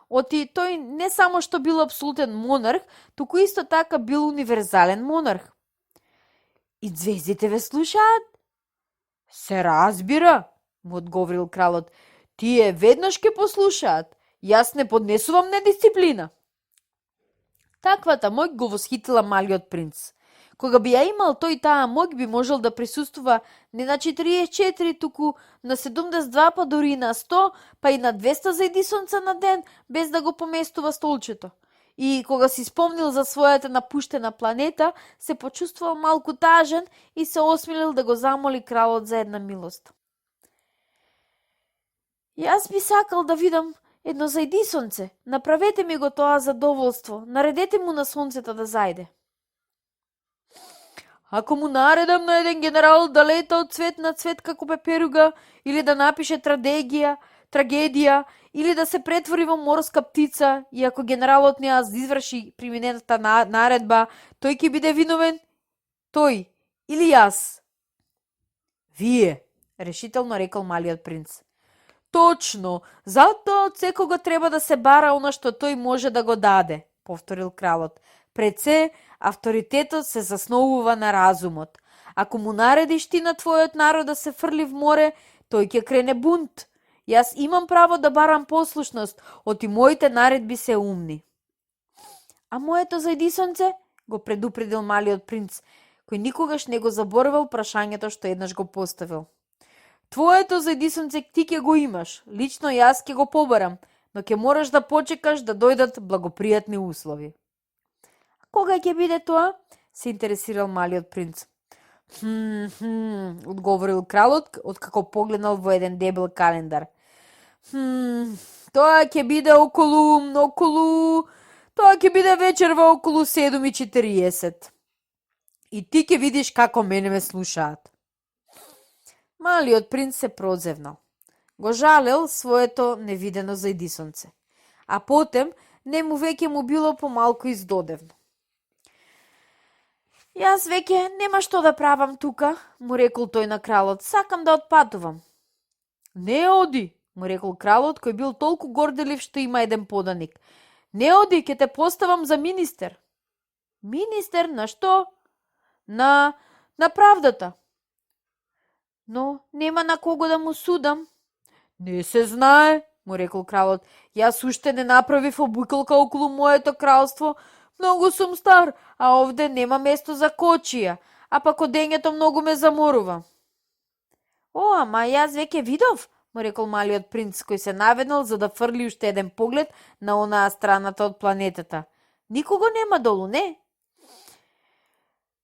Оти тој не само што бил апсолутен монарх, туку исто така бил универзален монарх. И звездите ве слушаат? Се разбира, му одговорил кралот. Тие веднаш ке послушаат. Јас не поднесувам недисциплина. Таквата моќ го восхитила малиот принц. Кога би ја имал тој таа моќ би можел да присуствува не на 44, туку на 72, па дори и на 100, па и на 200 зајдисонца на ден, без да го поместува столчето. И кога си спомнил за својата напуштена планета, се почувствувал малку тажен и се осмелил да го замоли кралот за една милост. Јас би сакал да видам едно зајдисонце. Направете ми го тоа задоволство. Наредете му на сонцето да зајде. Ако му наредам на еден генерал да лета од цвет на цвет како пеперуга, или да напише трагедија, или да се претвори во морска птица, и ако генералот не ја изврши применената наредба, тој ќе биде виновен? Тој или јас? Вие, решително рекол малиот принц. Точно, затоа од секого треба да се бара она што тој може да го даде, повторил кралот. Пред се, авторитетот се засновува на разумот. Ако му наредиш ти на твојот народ да се фрли в море, тој ќе крене бунт. Јас имам право да барам послушност, оти моите наредби се умни. А моето зајдисонце, го предупредил малиот принц, кој никогаш не го заборавал прашањето што еднаш го поставил. Твоето зајдисонце ти ќе го имаш, лично јас ќе го побарам, но ќе мораш да почекаш да дојдат благопријатни услови. Кога ќе биде тоа? Се интересирал малиот принц. Одговорил кралот, откако погледнал во еден дебел календар. Тоа ќе биде тоа ќе биде вечерва околу 7:40. И ти ќе видиш како мене ме слушаат. Малиот принц се прозевнал. Го жалел своето невидено зајдисонце. А потем, нему веќе му било помалку издодевно. Јас веќе нема што да правам тука, му рекол тој на кралот. Сакам да отпатувам. Не оди, му рекол кралот, кој бил толку горделив што има еден поданик. Не оди, ќе те поставам за министер. Министер на што? На правдата. Но нема на кого да му судам. Не се знае, му рекол кралот. Јас уште не направив обујкалка околу моето кралство. Многу сум стар, а овде нема место за кочија, а пак одењето многу ме заморува. О, ама јас веќе видов, му рекол малиот принц, кој се наведнал за да фрли уште еден поглед на онаа страната од планетата. Никого нема долу, не?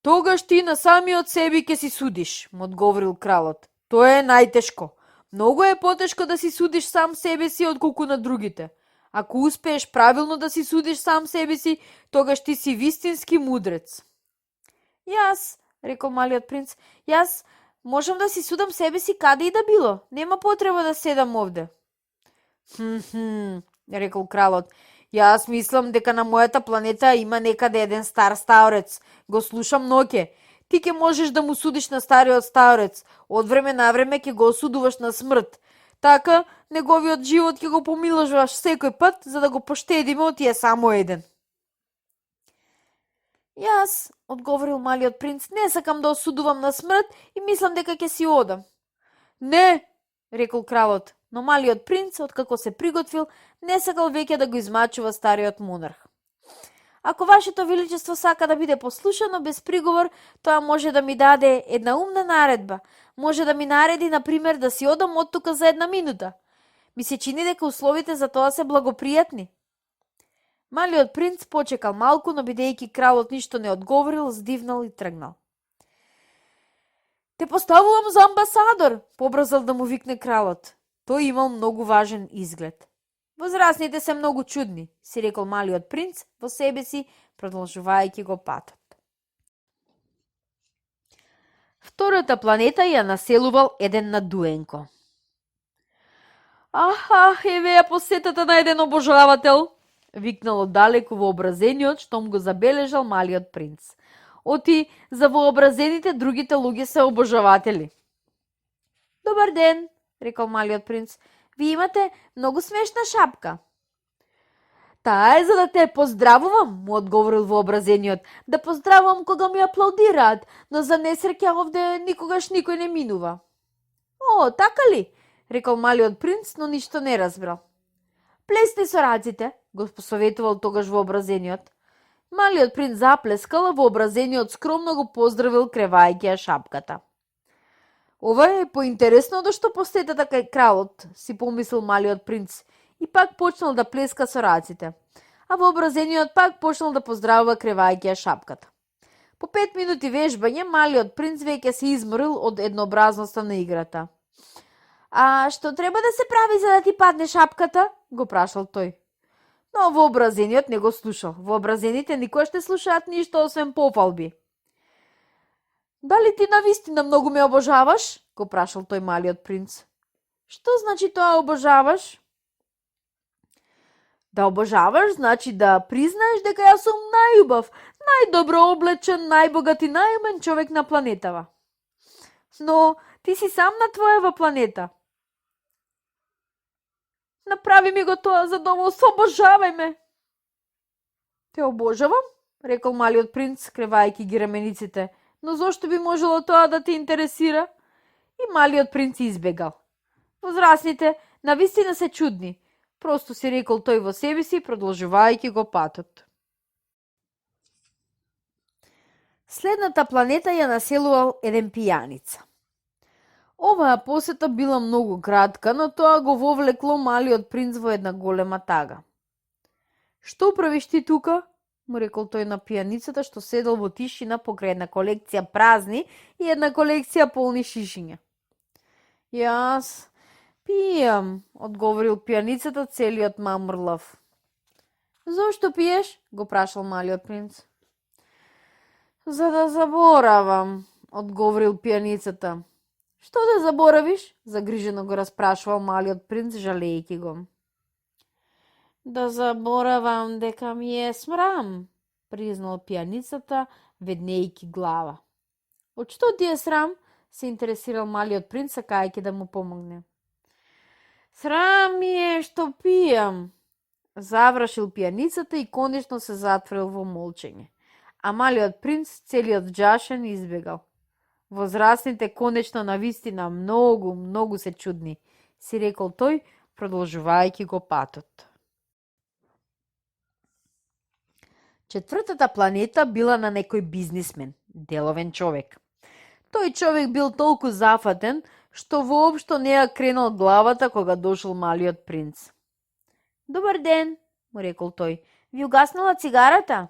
Тогаш ти на самиот себе ќе си судиш, му одговорил кралот. Тоа е најтешко. Многу е потешко да си судиш сам себе си отколку на другите. Ако успееш правилно да си судиш сам себе си, тогаш ти си вистински мудрец. Јас, рекол малиот принц, јас можам да си судам себе си каде и да било. Нема потреба да седам овде. Рекол кралот. Јас мислам дека на мојата планета има некаде еден стар старец. Го слушам ноќе. Ти ќе можеш да му судиш на стариот старец. Од време на време ќе го осудуваш на смрт. Така, неговиот живот ќе го помилуваш секој пат, за да го поштедиме од тие само еден. Јас, одговорил малиот принц, не сакам да осудувам на смрт и мислам дека ќе си одам. Не, рекол кралот, но малиот принц, откако се приготвил, не сакал веќе да го измачува стариот монарх. Ако вашето величество сака да биде послушано без приговор, тоа може да ми даде една умна наредба. Може да ми нареди, например, да си одам од тука за една минута. Ми се чини дека условите за тоа се благопријатни. Малиот принц почекал малку, но бидејќи кралот ништо не одговорил, здивнал и тргнал. Те поставувам за амбасадор, побрзал да му викне кралот. Тој имал многу важен изглед. Возрастните се многу чудни, си рекол малиот принц во себе си, продолжувајќи го патот. Втората планета ја населувал еден надуенко. Еве ја посетата на еден обожавател, викнал оддалеку вообразениот, штом го забележал малиот принц. Оти, за вообразените другите луѓе се обожаватели. Добар ден, рекол малиот принц. Ви имате многу смешна шапка. Таа е за да те поздравувам, му одговорил вообразениот. Да поздравувам кога ми аплаудираат, но за несреќа овде никогаш никој не минува. О, така ли? Рекол малиот принц, но ништо не разбрал. Плесни со раците, го посоветувал тогаш вообразениот. Малиот принц заплескал, а вообразениот скромно го поздравил кревајќи ја шапката. Ова е поинтересно да што посетата кај кралот, си помислил малиот принц, и пак почнал да плеска со раците, а вообразениот пак почнал да поздравува кревајќи ја шапката. По 5 минути вежбање, малиот принц веќе се изморил од еднообразноста на играта. А што треба да се прави за да ти падне шапката? Го прашал тој. Но вообразениот не го слушал. Вообразените никош не слушаат ништо освен пофалби. Дали ти навистина многу ме обожаваш? Го прашал тој малиот принц. Што значи тоа обожаваш? Да обожаваш значи да признаеш дека јас сум најубав, најдобро облечен, најбогат и најумен човек на планетава. Но ти си сам на твојава планета. Направи ми го тоа за да освобожавај ме. Те обожавам, рекол малиот принц, кревајќи ги рамениците, но зошто би можело тоа да те интересира? И малиот принц избегал. Возрастните навистина се чудни, просто си рекол тој во себе си, продолжувајќи го патот. Следната планета ја населувал еден пијаница. Оваа посета била многу кратка, но тоа го вовлекло малиот принц во една голема тага. Што правиш ти тука? Му рекол тој на пијаницата, што седел во тишина покрај една колекција празни и една колекција полни шишиња. Јас пијам, одговорил пијаницата целиот мамрлав. Зошто пиеш? Го прашал малиот принц. За да заборавам, одговорил пијаницата. Што да заборавиш? Загрижено го распрашувал малиот принц, жалејќи го. Да заборавам дека ми е смрам, признал пијаницата, веднејќи глава. Од што ти е срам? Се интересирал малиот принц, сакајќи да му помогне. Срам ми е што пијам, завршил пијаницата и конечно се затворил во молчење. А малиот принц, целиот вџашен, избегал. Возрастните конечно навистина многу се чудни, си рекол тој, продолжувајќи го патот. Четвртата планета била на некој бизнисмен, деловен човек. Тој човек бил толку зафатен, што воопшто не ја кренал главата кога дошол малиот принц. Добар ден, му рекол тој. Ви угаснала цигарата?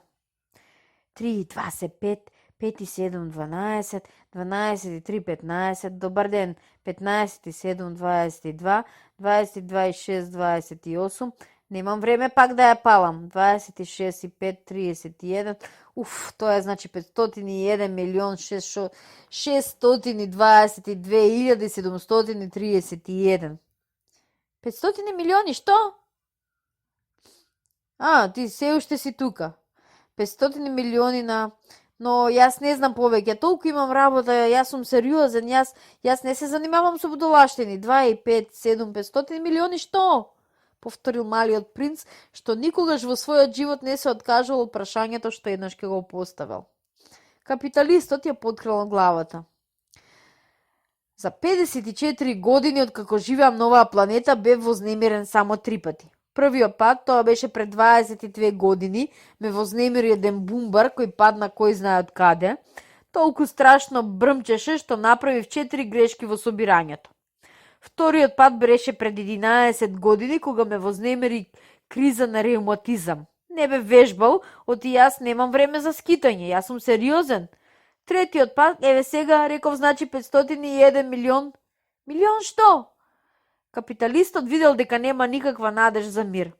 3, 2 се 5, 5 и 7, 12, 12 и 3, 15, добар ден, 15 и 7, 22, 22 и 6, 28, немам време пак да ја палам, 26 и 5, 31, тоа е значи 501 милион 622.731. 500 милиони, што? Ти се уште си тука. 500 милиони на... Но јас не знам повеќе, толку имам работа, јас сум сериозен, јас не се занимавам со будолаштини. 2 и 5, 7, 500 милиони, што? Повторил малиот принц, што никогаш во својот живот не се откажал од прашањето што еднаш ќе го поставил. Капиталистот ја подкрил главата. За 54 години од како живеам на оваа планета бев вознемирен само 3 пати. Првиот пат, тоа беше пред 22 години, ме вознемири еден бумбар кој падна кој знае од каде. Толку страшно брмчеше што направив 4 грешки во собирањето. Вториот пат беше пред 11 години кога ме вознемири криза на реуматизам. Не бе вежбал, оти јас немам време за скитање, јас сум сериозен. Третиот пат, еве сега, реков значи 501 милион. Милион што? Капиталистот видел дека нема никаква надеж за мир.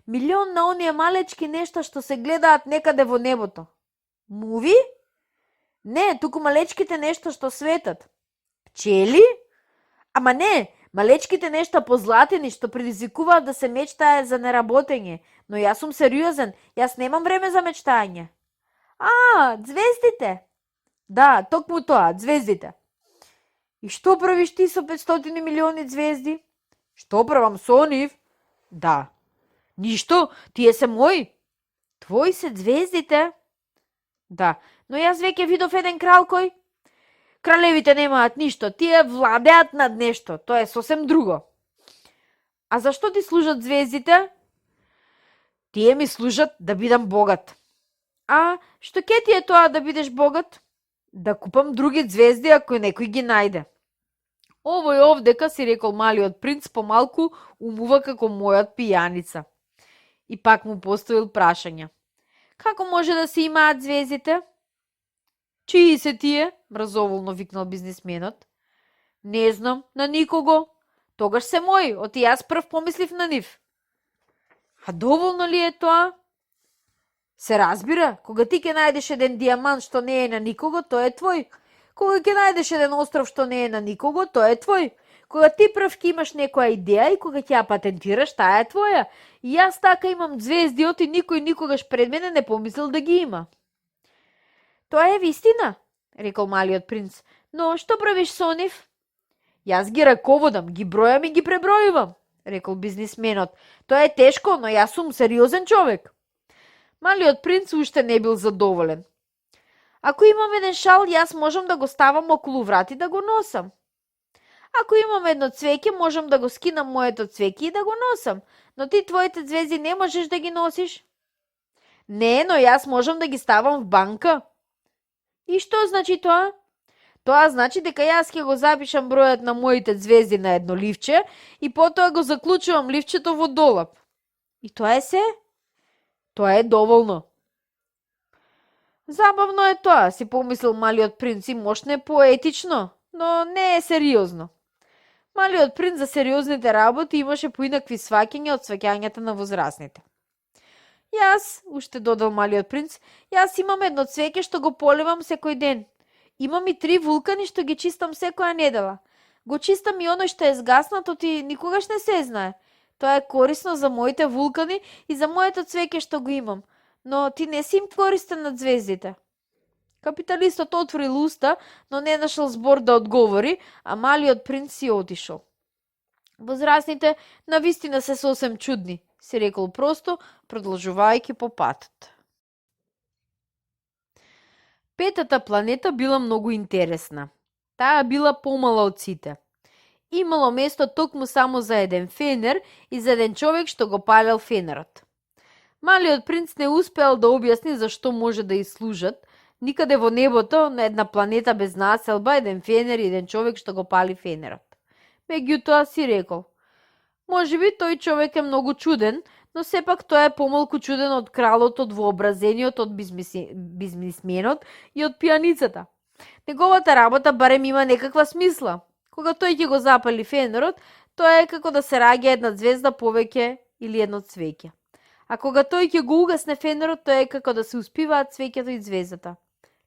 Милион на оние малечки нешта што се гледаат некаде во небото. Муви? Не, туку малечките нешта што светат. Пчели? Ама не, малечките нешта позлатени што предизвикуваат да се мечтае за неработење. Но јас сум сериозен, јас немам време за мечтање. Звездите? Да, токму тоа, звездите. И што правиш ти со 500 милиони звезди? Што правам со нив? Да. Ништо, тие се мои. Твои се звездите? Да, но јас веќе видов еден крал кој... Кралевите немаат ништо, тие владеат над нешто, тоа е сосем друго. А зашто ти служат звездите? Тие ми служат да бидам богат. А што ќе ти е тоа да бидеш богат? Да купам други звезди ако некој ги најде. Овој овдека, си рекол малиот принц, помалку умува како мојот пијаница. И пак му поставил прашања. Како може да се имаат звездите? Чии се тие? Мразоволно викнал бизнисменот. Не знам, на никого. Тогаш се мои, оти јас прв помислив на нив. А доволно ли е тоа? Се разбира, кога ти ќе најдеш еден дијамант што не е на никого, тоа е твој. Кога ќе најдеш еден остров што не е на никого, тоа е твој. Кога ти прв ќе имаш некоја идеја и кога ќе ја патентираш, таа е твоја. И јас така имам звезди, оти никој никогаш пред мене не помислил да ги има. Тоа е вистина, рекол малиот принц. Но што правиш со нив? Јас ги раководам, ги бројам и ги пребројувам, рекол бизнисменот. Тоа е тешко, но јас сум сериозен човек. Малиот принц уште не бил задоволен. Ако имам еден шал, јас можам да го ставам околу врати да го носам. Ако имам едно цвеќе, можам да го скинам моето цвеќе и да го носам, но ти твоите звезди не можеш да ги носиш. Не, но јас можам да ги ставам в банка. И што значи тоа? Тоа значи дека јас ќе го запишам бројот на моите звезди на едно ливче и потоа го заклучувам ливчето во долап. И тоа е се? Тоа е доволно. Забавно е тоа, си помислил малиот принц, и мошне поетично, но не е сериозно. Малиот принц за сериозните работи имаше поинакви сваќања од сваќањата на возрастните. Јас, уште додал малиот принц, јас имам едно цвеќе што го поливам секој ден. Имам и 3 вулкани што ги чистам секоја недела. Го чистам и оној што е згаснато и никогаш не се знае. Тоа е корисно за моите вулкани и за моето цвеќе што го имам. Но ти не си им користен над звездите. Капиталистот отворил уста, но не нашел збор да одговори, а малиот принц си отишол. Возрастните навистина се сосем чудни, си рекол просто, продолжувајќи по патот. Петата планета била многу интересна. Таа била помала од сите. Имало место токму само за еден фенер и за еден човек што го палел фенерот. Малиот принц не успеал да објасни зашто може да служат никаде во небото на една планета без населба, еден фенер и еден човек што го пали фенерот. Меѓутоа си рекол, можеби тој човек е многу чуден, но сепак тоа е помалку чуден од кралот, од вообразениот, од бизнисменот и од пијаницата. Неговата работа барем има некаква смисла. Кога тој ќе го запали фенерот, тоа е како да се раѓа една звезда повеќе или едно цвеќе. А кога тој ќе го угасне фенерот, тоа е како да се успиваат цвеќето и звездата.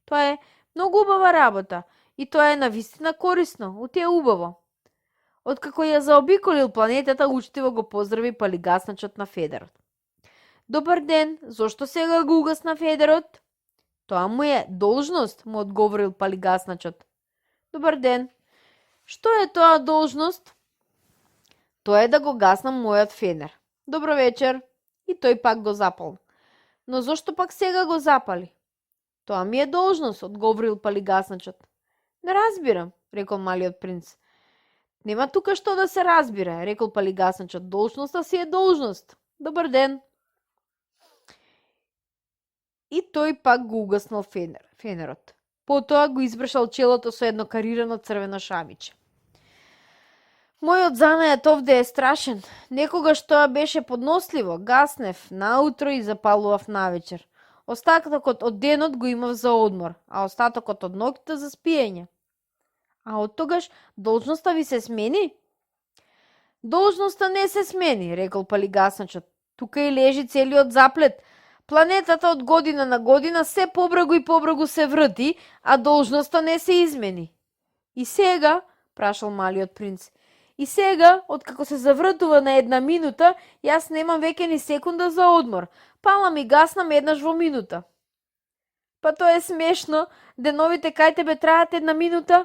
Тоа е многу убава работа и тоа е навистина корисно, оти е убаво. Откако ја заобиколил планетата, учтиво го поздрави палигасначот на федерот. Добар ден, зошто сега го угасна федерот? Тоа му е должност, му одговорил палигасначот. Добар ден. Што е тоа должност? Тоа е да го гаснам мојот фенер. Добро вечер. И тој пак го запал. Но зошто пак сега го запали? Тоа ми е должност, одговорил палигасначот. Не разбирам, рекол малиот принц. Нема тука што да се разбира, рекол палигасначот. Должноста си е должност. Добар ден. И тој пак го угаснал фенерот. Потоа го избршал челото со едно карирано црвено шамиче. Мојот занајат овде е страшен. Некогаш тоа беше подносливо, гаснев наутро и запалував навечер. Остатокот од денот го имав за одмор, а остатокот од ноќта за спиење. А од тогаш должноста ви се смени? Должноста не се смени, рекол палигасначот. Тука и лежи целиот заплет. Планетата од година на година се побрагу и побрагу се врти, а должноста не се измени. И сега, прашал малиот принц, и сега, откако се завртува на една минута, јас немам веќе ни секунда за одмор. Палам и гаснам еднаш во минута. Па тоа е смешно, деновите кај тебе траат една минута?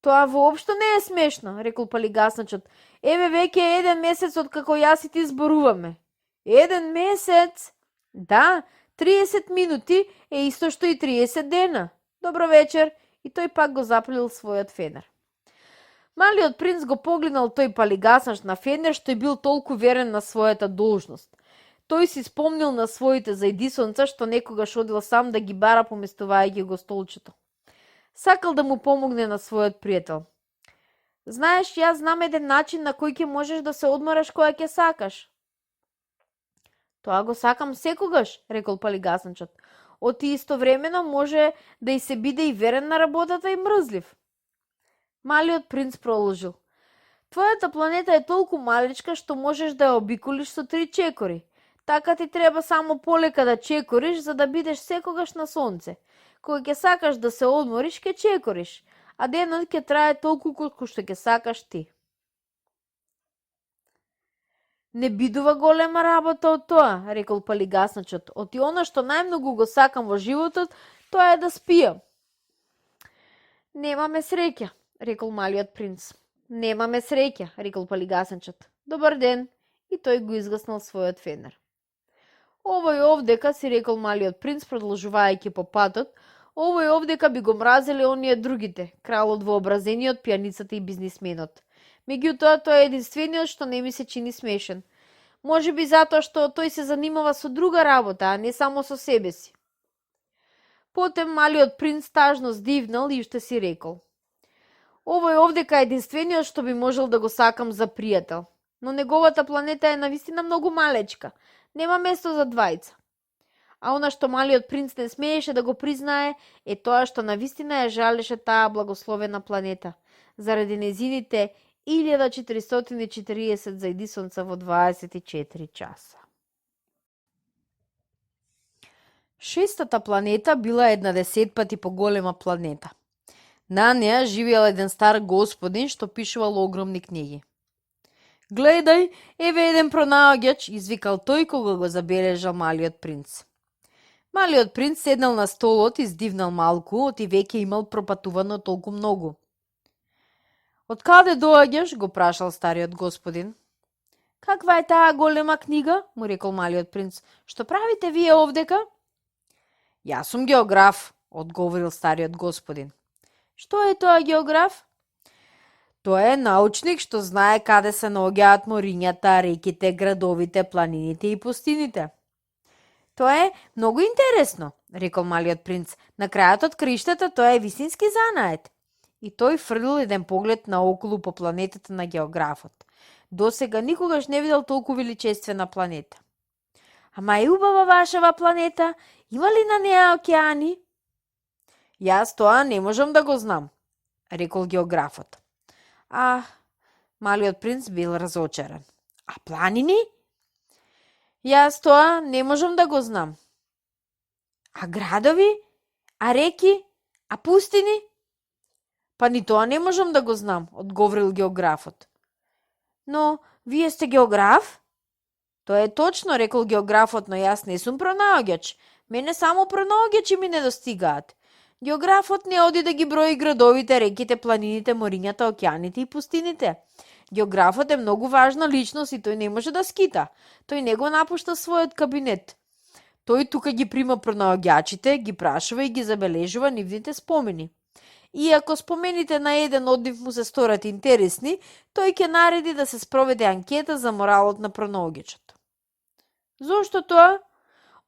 Тоа воопшто не е смешно, рекол палигасначот. Еве веќе е 1 месец од како јас и ти зборуваме. 1 месец? Да, 30 минути е исто што и 30 дена. Добро вечер, и тој пак го запалил својот фенер. Малиот принц го погледнал тој палигаснач на фенер што е бил толку верен на својата должност. Тој си спомнил на своите зајдисонца што некогаш одил сам да ги бара поместувајќи го столчето. Сакал да му помогне на својот пријател. Знаеш, јас знам еден начин на кој ќе можеш да се одмориш кога ќе сакаш. Тоа го сакам секогаш, рекол палигасначот. Оти истовремено може да и се биде и верен на работата и мрзлив. Малиот принц продолжил. Твојата планета е толку маличка што можеш да ја обиколиш со 3 чекори. Така ти треба само полека да чекориш за да бидеш секогаш на сонце. Кога ќе сакаш да се одмориш, ќе чекориш, а денот ќе трае толку колку што ќе сакаш ти. Не бидува голема работа од тоа, рекол палигасначот. Оти она што најмногу го сакам во животот, тоа е да спијам. Немаме среќа, рекол малиот принц. Немаме среќа, рекол палигасначот. Добар ден, и тој го изгаснал својот фенер. Овој овдека, си рекол малиот принц, продолжувајќи по патот, овој овдека би го мразеле оние другите, кралот вообразениот, пијаницата и бизнисменот. Меѓутоа, тој е единствениот што не ми се чини смешен. Може би затоа што тој се занимава со друга работа, а не само со себе си. Потем малиот принц тажно здивнал и уште си рекол. Овој овдека е единствениот што би можел да го сакам за пријател, но неговата планета е навистина многу малечка, нема место за двајца. А она што малиот принц не смееше да го признае е тоа што навистина ја жалеше таа благословена планета, заради незините 1440 зајдисонца во 24 часа. Шестата планета била 10 пати поголема планета. На неа живеел еден стар господин што пишувал огромни книги. Гледај, еве еден пронаоѓач, извикал тој кога го забележал малиот принц. Малиот принц седнал на столот и здивнал малку, оти веќе имал пропатувано толку многу. Од каде доаѓаш? Го прашал стариот господин. Каква е таа голема книга? Му рекол малиот принц. Што правите вие овдека? Јас сум географ, одговорил стариот господин. Што е тоа географ? Тоа е научник што знае каде се наоѓаат морињата, реките, градовите, планините и пустините. Тоа е многу интересно, рекол малиот принц. На крајот од краиштата тоа е висински занает. И тој фрлил еден поглед наоколу по планетата на географот. Досега никогаш не видел толку величествена планета. Ама е убава вашава планета, има ли на неа океани? Јас тоа не можам да го знам, рекол географот. Малиот принц бил разочаран. А планини? Јас тоа не можам да го знам. А градови? А реки? А пустини? Па ни тоа не можам да го знам, одговорил географот. Но, вие сте географ? Тоа е точно, рекол географот, но јас не сум пронаоѓач. Мене само пронаоѓачи ми недостигаат. Географот не оди да ги брои градовите, реките, планините, морињата, океаните и пустините. Географот е многу важна личност и тој не може да скита. Тој не го напушта својот кабинет. Тој тука ги прима пронаоѓачите, ги прашува и ги забележува нивните спомени. И ако спомените на еден од нив му се сторат интересни, тој ќе нареди да се спроведе анкета за моралот на пронаоѓачот. Зошто тоа?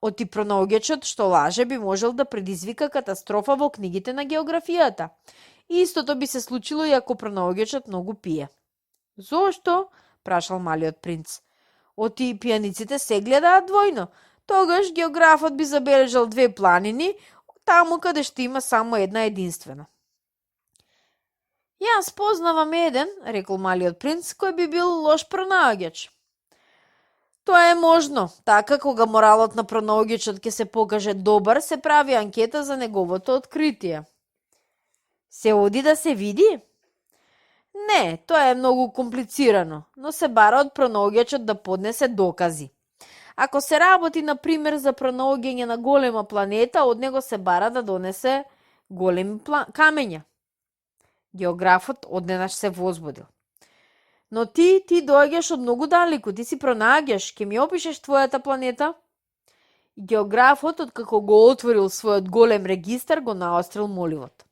Оти пронаоѓачот што лаже би можел да предизвика катастрофа во книгите на географијата. Истото би се случило и ако пронаоѓачот многу пие. Зошто? Прашал малиот принц. Оти пијаниците се гледаат двојно. Тогаш географот би забележал 2 планини, таму каде што има само една единствена. Јас познавам еден, рекол малиот принц, кој би бил лош пронаоѓач. Тоа е можно. Така, кога моралот на пронаоѓачот ќе се покаже добар, се прави анкета за неговото откритие. Се оди да се види? Не, тоа е многу комплицирано, но се бара од пронаоѓачот да поднесе докази. Ако се работи, на пример, за пронаоѓање на голема планета, од него се бара да донесе големи камења. Географот одненаш се возбудил. Но ти доаѓаш од многу далеку, ти си пронаѓаш, ќе ми опишеш твојата планета? Географот, откако го отворил својот голем регистар, го наострил моливот.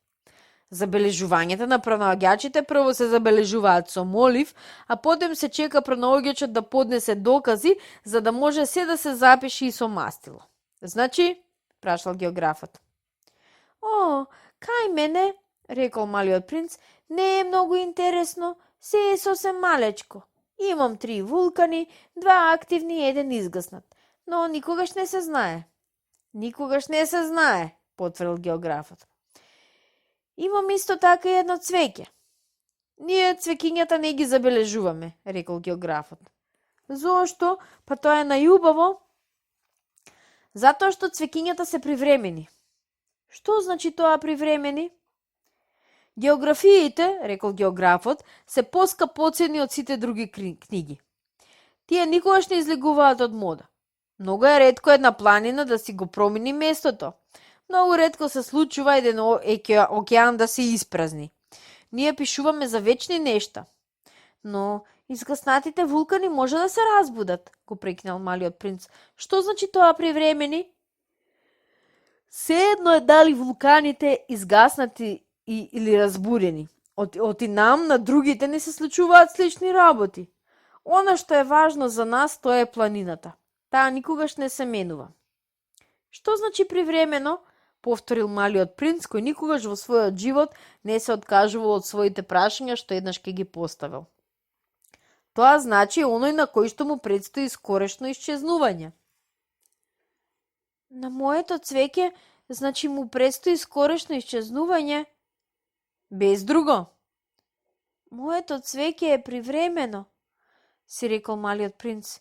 Забележувањата на пронаоѓачите прво се забележуваат со молив, а потем се чека пронаоѓачот да поднесе докази, за да може се да се запише и со мастило. Значи, прашал географот. О, кај мене, рекол малиот принц, не е многу интересно, се е сосем малечко. Имам 3 вулкани, 2 активни и 1 изгаснат. Но никогаш не се знае. Никогаш не се знае, потврдил географот. Имам исто така и едно цвеќе. Ние цвекињата не ги забележуваме, рекол географот. Зошто? Па тоа е најубаво. Затоа што цвекињата се привремени. Што значи тоа привремени? Географиите, рекол географот, се поскапоцени од сите други книги. Тие никогаш не излегуваат од мода. Многу е ретко една планина да си го промени местото. Многу ретко се случува еден океан да се испразни. Ние пишуваме за вечни нешта. Но изгаснатите вулкани може да се разбудат, го прекинал малиот принц. Што значи тоа привремени? Sejedno je дали вулканите изгаснати или разбудени. Оти нам на другите не се случуваат слични работи. Она што е важно за нас, тоа е планината. Таа никогаш не се менува. Што значи привремено? Повторил малиот принц, кој никогаш во својот живот не се откажувал од своите прашања што еднаш ке ги поставил. Тоа значи оној на кој што му предстои скорешно исчезнување. На моето цвеќе, значи му предстои скорешно исчезнување? Без друго. Моето цвеќе е привремено, си рекол малиот принц.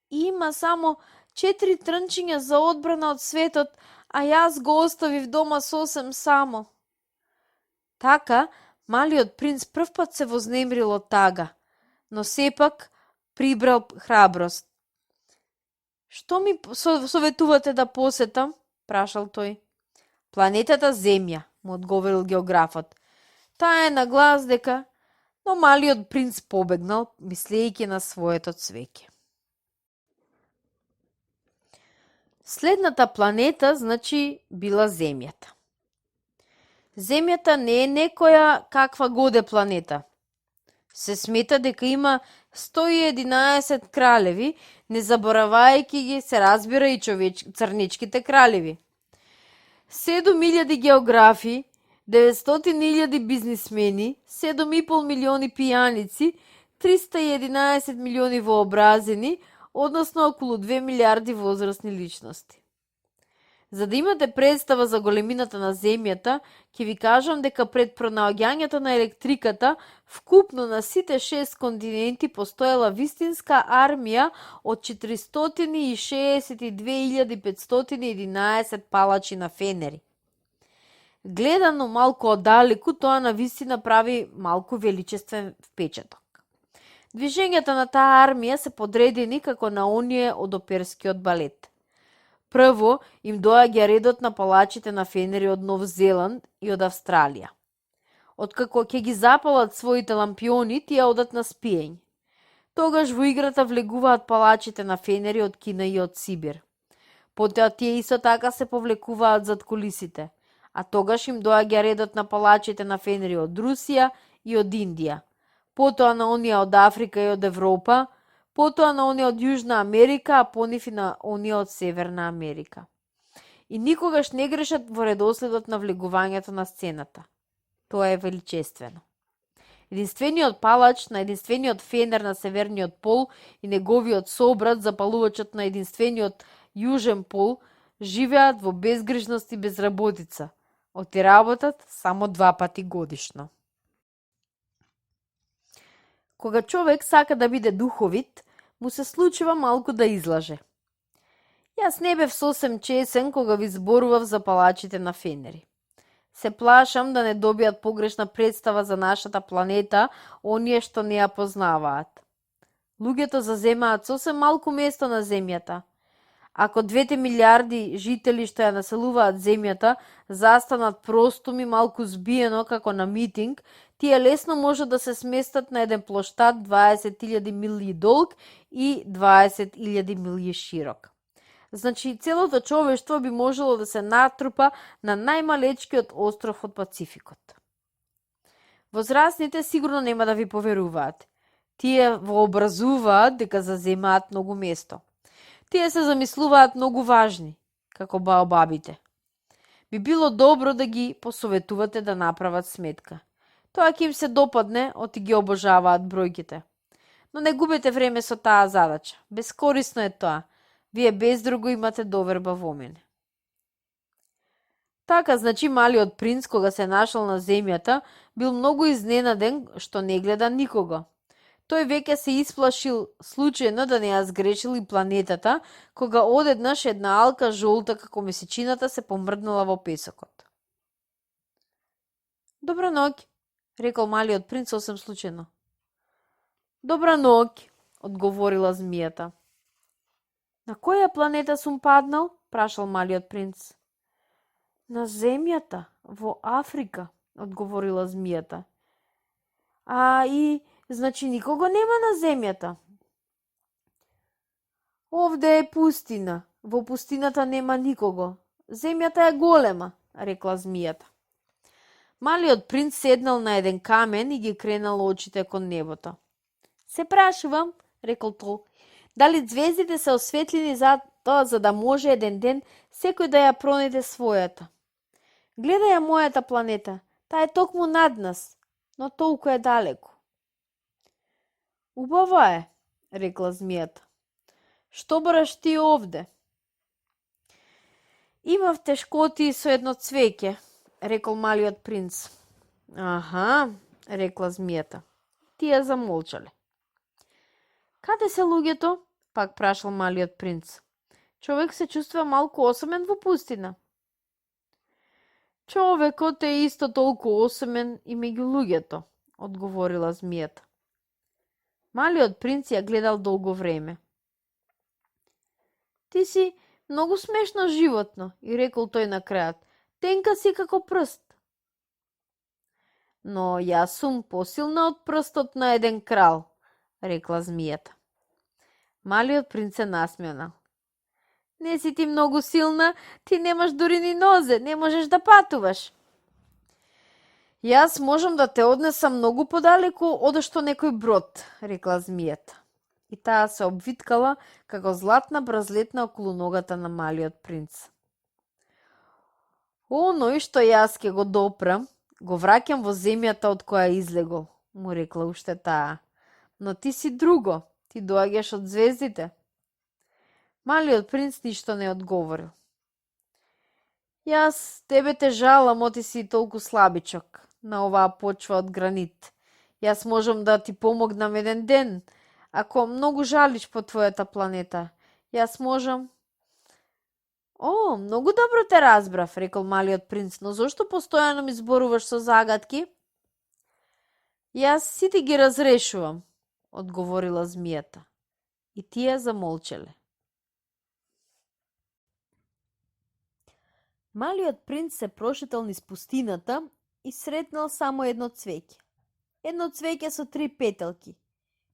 Има само 4 трнчиња за одбрана од светот, а јас го оставив дома сосем само. Така, малиот принц првпат се вознемрил од тага, но сепак прибрал храброст. Што ми советувате да посетам? Прашал тој. Планетата Земја, му одговорил географот. Таа е на глас дека, но малиот принц побегнал, мислејќи на своето цвеќе. Следната планета, значи, била Земјата. Земјата не е некоја каква годе планета. Се смета дека има 111 кралеви, не заборавајќи ги се разбира и црничките кралеви. 7.000 географи, 900.000 бизнисмени, 7,5 милиони пијаници, 311 милиони вообразени, односно околу 2 милиарди возрастни личности. За да имате представа за големината на Земјата, ќе ви кажам дека пред пронаоѓањето на електриката, вкупно на сите 6 континенти постоела вистинска армија од 462.511 палачи на фенери. Гледано малку оддалеку, тоа на вистина прави малку величествен впечаток. Движењата на таа армија се подредени како на оние од оперскиот балет. Прво им доаѓа редот на палачите на фенери од Нов Зеланд и од Австралија. Откако ќе ги запалат своите лампиони, тие одат на спиење. Тогаш во играта влегуваат палачите на фенери од Кина и од Сибир. Потоа тие исто така се повлекуваат зад кулисите, а тогаш им доаѓа редот на палачите на фенери од Русија и од Индија, потоа на оние од Африка и од Европа, потоа на оние од Јужна Америка, а понив и на оние од Северна Америка. И никогаш не грешат во редоследот на влегувањето на сцената. Тоа е величествено. Единствениот палач на единствениот фенер на Северниот пол и неговиот собрат, запалувачот на единствениот Јужен пол, живеат во безгрижност и безработица. Оти работат само 2 пати годишно. Кога човек сака да биде духовит, му се случува малку да излаже. Јас не бев сосем чесен кога ви зборував за палачите на фенери. Се плашам да не добијат погрешна представа за нашата планета, оние што не ја познаваат. Луѓето заземаат сосем малку место на Земјата. Ако 2 милиарди жители што ја населуваат Земјата застанат простум и малку збиено како на митинг, Тие лесно може да се сместат на еден плоштад 20.000 милји долг и 20.000 милји широк. Значи, целото човештво би можело да се натрупа на најмалечкиот остров од Пацификот. Возрастните сигурно нема да ви поверуваат. Тие вообразуваат дека заземаат многу место. Тие се замислуваат многу важни, како баобабите. Би било добро да ги посоветувате да направат сметка. Тоа ќе им се допадне, оти ги обожаваат бројките. Но не губете време со таа задача. Бескорисно е тоа. Вие без друго имате доверба во мене. Така, значи, малиот принц, кога се нашол на земјата, бил многу изненаден што не гледа никого. Тој веќе се исплашил случајно да не ја сгрешил и планетата, кога одеднаш една алка жолта како месечината се помрднала во песокот. Добра ноќ, рекол малиот принц сосем случајно. Добра ноќ, одговорила змијата. На која планета сум паднал? Прашал малиот принц. На земјата, во Африка, одговорила змијата. Значи никого нема на земјата. Овде е пустина. Во пустината нема никого. Земјата е голема, рекла змијата. Малиот принц седнал на еден камен и ги кренал очите кон небото. Се прашувам, рекол тој, дали звездите се осветлени за да може еден ден секој да ја пронајде својата. Гледај ја мојата планета, таа е токму над нас, но толку е далеку. Убава е, рекла змијата. Што бараш ти овде? Имав тешкоти со едно цвеќе, рекол малиот принц. Аха, рекла змијата. Тие замолчале. Каде се луѓето? Пак прашал малиот принц. Човек се чувствува малку осамен во пустина. Човекот е исто толку осамен и меѓу луѓето, одговорила змијата. Малиот принц ја гледал долго време. Ти си многу смешно животно, и рекол тој на крајот. Тенка си како прст. Но јас сум посилна од прстот на еден крал, рекла змијата. Малиот принц се насмеонал. Не си ти многу силна, ти немаш дури ни нозе, не можеш да патуваш. Јас можам да те однесам многу подалеку одошто некој брод, рекла змијата. И таа се обвиткала како златна бразлетна околу ногата на малиот принц. Оној што јас ке го допрам, го враќам во земјата од која излегол, му рекла уште таа. Но ти си друго, ти доаѓаш од звездите. Малиот принц ништо не одговорил. Јас тебе те жалам, оти си толку слабичок на оваа почва од гранит. Јас можам да ти помогнам еден ден, ако многу жалиш по твојата планета. Јас можам... О, многу добро те разбрав, рекол малиот принц, но зошто постојано ми зборуваш со загадки? Јас сите ги разрешувам, одговорила змијата. И тие замолчале. Малиот принц се прошетал низ пустината и сретнал само едно цвеќе. Едно цвеќе со 3 петелки.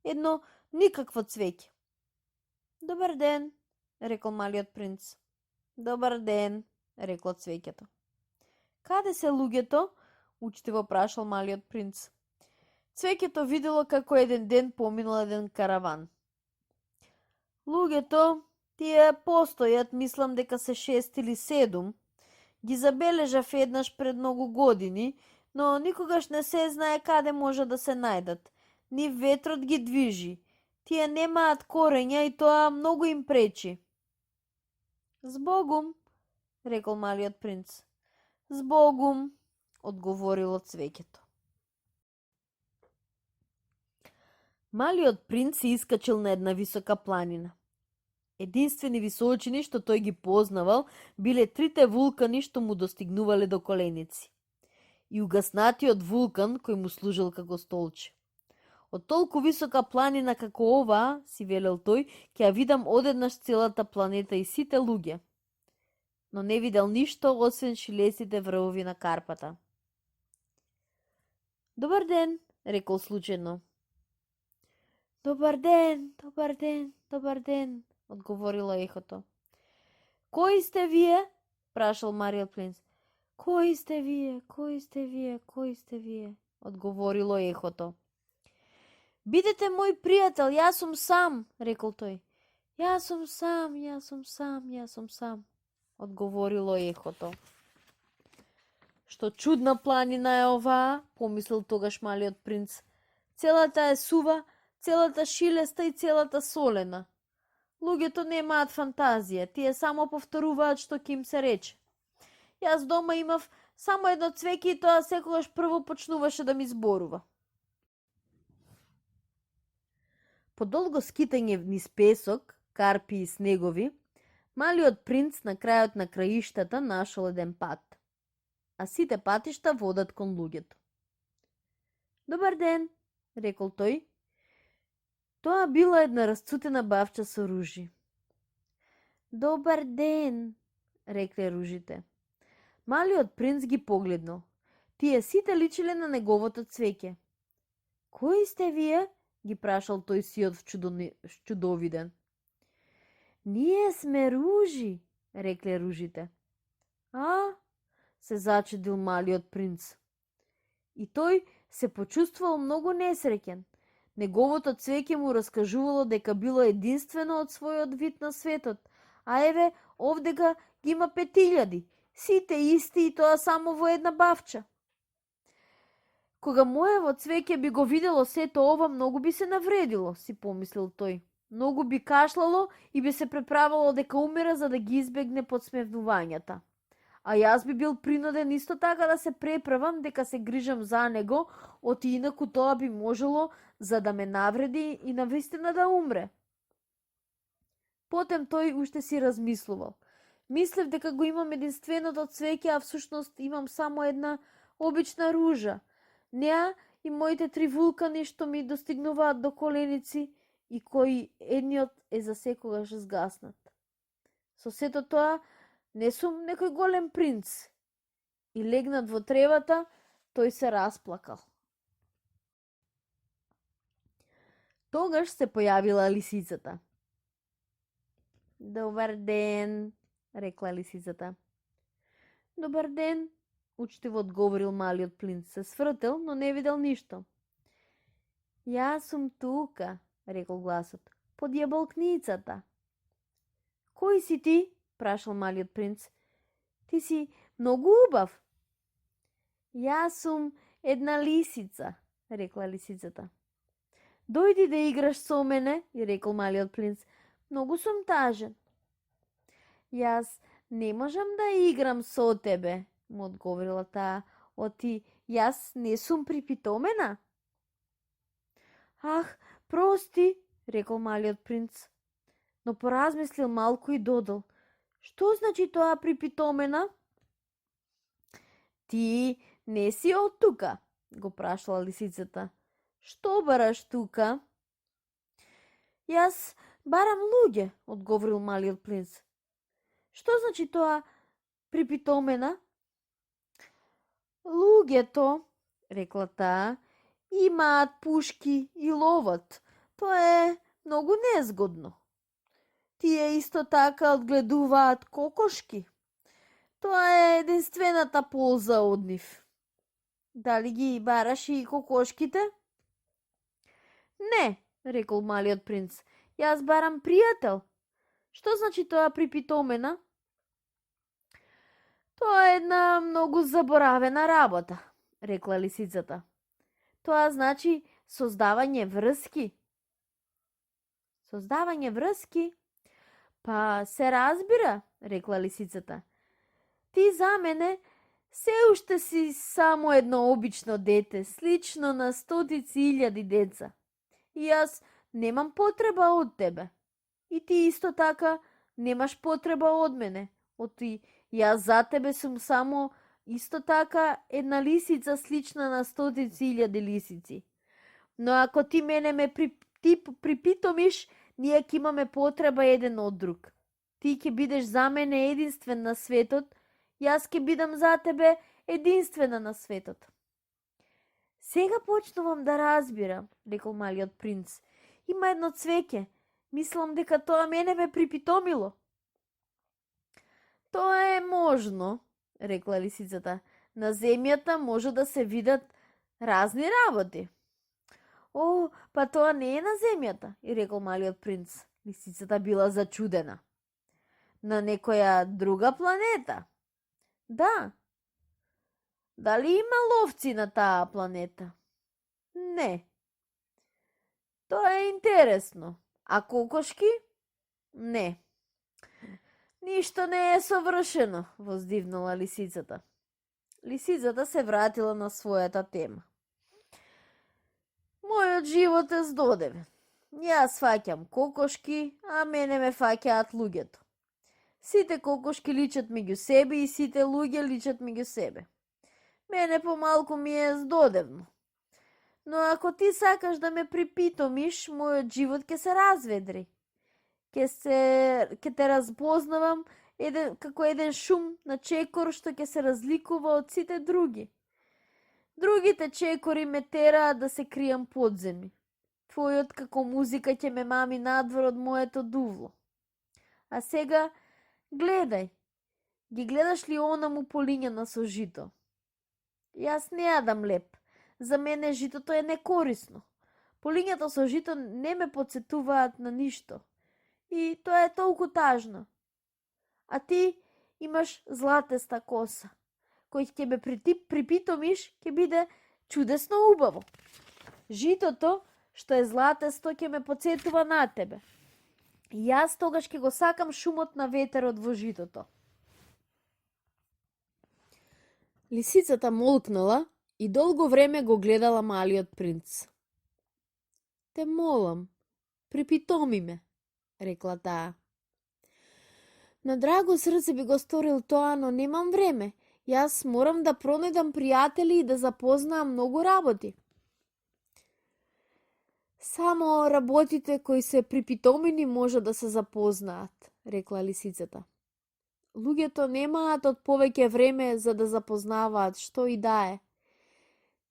Едно никакво цвеќе. Добар ден, рекол малиот принц. Добар ден, рекло цвеќето. Каде се луѓето? Учтиво прашал малиот принц. Цвеќето видело како еден ден поминал еден караван. Луѓето, тие постојат, мислам дека се 6 или 7. Ги забележав еднаш пред многу години, но никогаш не се знае каде може да се најдат. Ни ветрот ги движи. Тие немаат корења и тоа многу им пречи. Збогум, рекол малиот принц. Збогум, одговорило цвеќето. Малиот принц се искачил на една висока планина. Единствени височини што тој ги познавал биле 3 вулкани што му достигнувале до коленици и угаснатиот вулкан кој му служил како столче. Од толку висока планина како оваа, си велел тој, ќе ја видам одеднаш целата планета и сите луѓе. Но не видел ништо освен шилесите врвови на карпата. Добар ден, рекол случайно. Добар ден, добар ден, добар ден, одговорило ехото. Кои сте вие? прашал Мариот Принц. Кои сте вие, кои сте вие, кои сте вие? Одговорило ехото. Бидете мој пријател, јас сум сам, рекол тој. Јас сум сам, јас сум сам, јас сум сам, одговорило ехото. Што чудна планина е оваа, помислил тогаш малиот принц. Целата е сува, целата шилеста и целата солена. Луѓето немаат фантазија, тие само повторуваат што ќе им се рече. Јас дома имав само едно цвеќе и тоа секогаш прво почнуваше да ми зборува. По долго скитање низ песок, карпи и снегови, малиот принц на крајот на краиштата нашол еден пат, а сите патишта водат кон луѓето. Добар ден, рекол тој. Тоа била една расцутена бавча со ружи. Добар ден, рекле ружите. Малиот принц ги погледнал. Тие сите личеле на неговото цвеќе. Кои сте вие? Ги прашал тој сиот чудовиден. Ние сме ружи, рекле ружите. А, се зачудил малиот принц. И тој се почувствувал многу несреќен. Неговото цвеќе му раскажувало дека било единствено од својот вид на светот, а еве, овдека ги има 5000, сите исти и тоа само во една бавча. Кога моево цвеќе би го видело сето ова, многу би се навредило, си помислил тој. Многу би кашлало и би се преправало дека умира за да ги избегне подсмевнувањата. А јас би бил принуден исто така да се преправам дека се грижам за него, оти инаку тоа би можело за да ме навреди и навистина да умре. Потем тој уште си размислувал. Мислев дека го имам единственото цвеќе, а всушност имам само една обична ружа. Неа и моите 3 вулкани што ми достигнуваат до коленици и кои едниот е за секогаш згаснат. Со сето тоа, не сум некој голем принц. И легнат во тревата, тој се расплакал. Тогаш се појавила лисицата. Добар ден, рекла лисицата. Добар ден, учтиво одговорил малиот принц. Се свртел, но не видел ништо. Јас сум тука, рекол гласот, под јаболкницата. Кој си ти? Прашал малиот принц. Ти си многу убав. Јас сум една лисица, рекла лисицата. Дојди да играш со мене, и рекол малиот принц. Многу сум тажен. Јас не можам да играм со тебе, му одговорила таа. Оти, јас не сум припитомена. Ах, прости, рекол малиот принц. Но поразмислил малку и додал. Што значи тоа припитомена? Ти не си од тука, го прашала лисицата. Што бараш тука? Јас барам луѓе, одговорил малиот принц. Што значи тоа припитомена? Луѓето, рекла таа, имаат пушки и ловат. Тоа е многу незгодно. Тие исто така одгледуваат кокошки. Тоа е единствената полза од нив. Дали ги бараш и кокошките? Не, рекол малиот принц. Јас барам пријател. Што значи тоа припитомена? Тоа е една многу заборавена работа, рекла лисицата. Тоа значи создавање врски. Создавање врски? Па се разбира, рекла лисицата. Ти за мене се уште си само едно обично дете, слично на 100.000 деца. И јас немам потреба од тебе. И ти исто така немаш потреба од мене. Оти јас за тебе сум само исто така една лисица слична на 100.000 лисици. Но ако ти мене припитомиш, ние ќе имаме потреба еден од друг. Ти ќе бидеш за мене единствен на светот, јас ќе бидам за тебе единствена на светот. Сега почнувам да разбирам, рекол малиот принц. Има едно цвеќе. Мислам дека тоа мене ме припитомило. Тоа е можно, рекла лисицата. На земјата може да се видат разни работи. О, па тоа не е на земјата, и рекол малиот принц. Лисицата била зачудена. На некоја друга планета? Да. Дали има ловци на таа планета? Не. Тоа е интересно. А кокошки? Не. Ништо не е совршено, воздивнала лисицата. Лисицата се вратила на својата тема. Мојот живот е здодевен. Јас фаќам кокошки, а мене ме фаќаат луѓето. Сите кокошки личат меѓу себе и сите луѓе личат меѓу себе. Мене помалку ми е здодевно. Но ако ти сакаш да ме припитомиш, мојот живот ќе се разведри. Ќе те разпознавам како еден шум на чекор што ќе се разликува од сите други. Другите чекори ме тераат да се кријам подземни. Твојот како музика ќе ме мами надвор од моето дувло. А сега, гледај. Ги гледаш ли онаму полињана со жито? Јас не јадам леп. За мене житото е некорисно. Полињата со жито не ме подсетуваат на ништо. И тоа е толку тажно. А ти имаш златеста коса. Кој ќе ме припитомиш, ќе биде чудесно убаво. Житото, што е златесто, ќе ме подсетува на тебе. И јас тогаш ќе го сакам шумот на ветерот во житото. Лисицата молкнала и долго време го гледала малиот принц. Те молам, припитоми ме, рекла таа. На драго срце би го сторил тоа, но немам време. Јас морам да пронајдам пријатели и да запознаам многу работи. Само работите кои се припитомени може да се запознаат, рекла лисицата. Луѓето немаат од повеќе време за да запознаваат што и да е.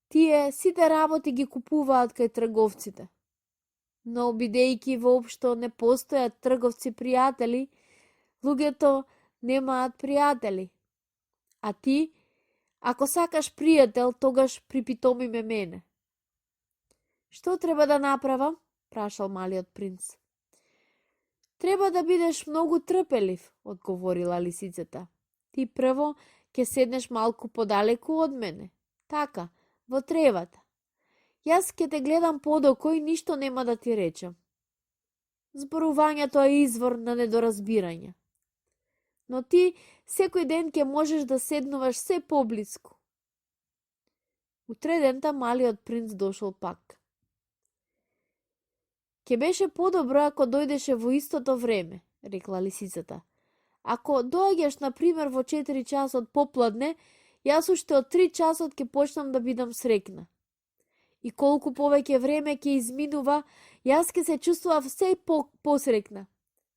Тие сите работи ги купуваат кај трговците. Но бидејќи воопшто не постојат трговци пријатели, луѓето немаат пријатели. А ти, ако сакаш пријател, тогаш припитоми ме мене. Што треба да направам? Прашал малиот принц. Треба да бидеш многу трпелив, одговорила лисицата. Ти прво ќе седнеш малку подалеку од мене. Така, во тревата. Јас ќе те гледам подоко и ништо нема да ти речам. Зборувањето е извор на недоразбирање. Но ти секој ден ќе можеш да седнуваш се поблиску. Утредента малиот принц дошол пак. Ке беше подобро ако дојдеше во истото време, рекла лисицата. Ако доаѓаш, например, во 4 часот попладне, јас уште од 3 часот ќе почнам да бидам срекна. И колку повеќе време ќе изминува, јас ќе се чувствував се посрекна.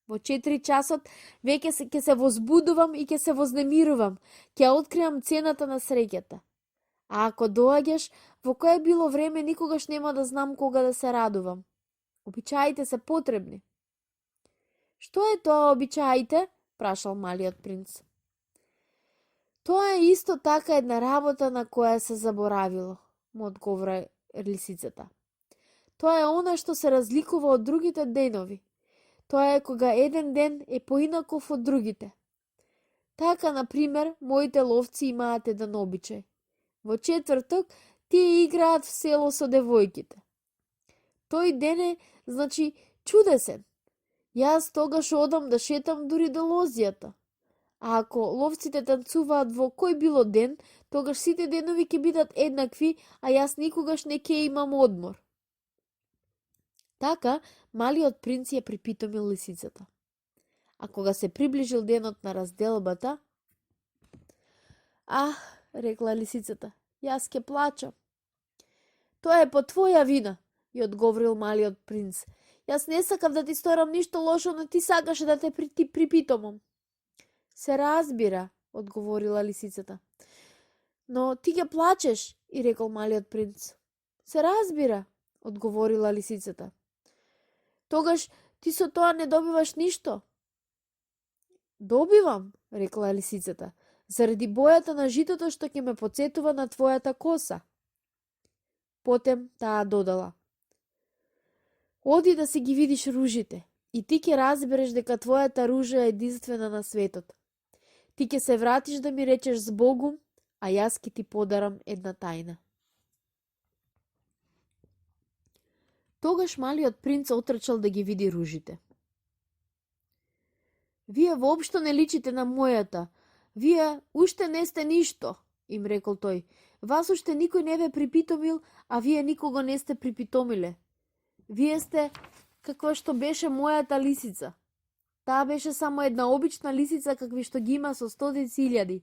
Во 4 часот веќе ќе се возбудувам и ќе се вознемирувам, ќе откриам цената на среќата. А ако доаѓаш, во кое било време никогаш нема да знам кога да се радувам. Обичаите се потребни. Што е тоа обичаите? Прашал малиот принц. Тоа е исто така една работа на која се заборавило, му одговора лисицата. Тоа е она што се разликува од другите денови. Тоа е кога еден ден е поинаков од другите. Така, например, моите ловци имаат еден обичај. Во четврток тие играат в село со девојките. Тој ден е, значи, чудесен. Јас тогаш одам да шетам дури до лозијата. А ако ловците танцуваат во кој било ден, тогаш сите денови ќе бидат еднакви, а јас никогаш не ќе имам одмор. Така, малиот принц ја припитомил лисицата. А кога се приближил денот на разделбата, рекла лисицата, јас ќе плачам. Тоа е по твоја вина, ја одговорил малиот принц. Јас не сакав да ти сторам ништо лошо, но ти сакаше да те припитомам. Се разбира, одговорила лисицата. Но ти ќе плачеш, и рекол малиот принц. Се разбира, одговорила лисицата. Тогаш ти со тоа не добиваш ништо. Добивам, рекла лисицата, заради бојата на житото што ќе ме потсетува на твојата коса. Потем таа додала. Оди да си ги видиш ружите и ти ќе разбереш дека твојата ружа е единствена на светот. Ти ќе се вратиш да ми речеш збогум, а јас ќе ти подарам една тајна. Тогаш малиот принц отрчал да ги види ружите. Вие воопшто не личите на мојата. Вие уште не сте ништо, им рекол тој. Вас уште никој не ве припитомил, а вие никого не сте припитомиле. Вие сте каква што беше мојата лисица. Таа беше само една обична лисица какви што ги има со 100.000,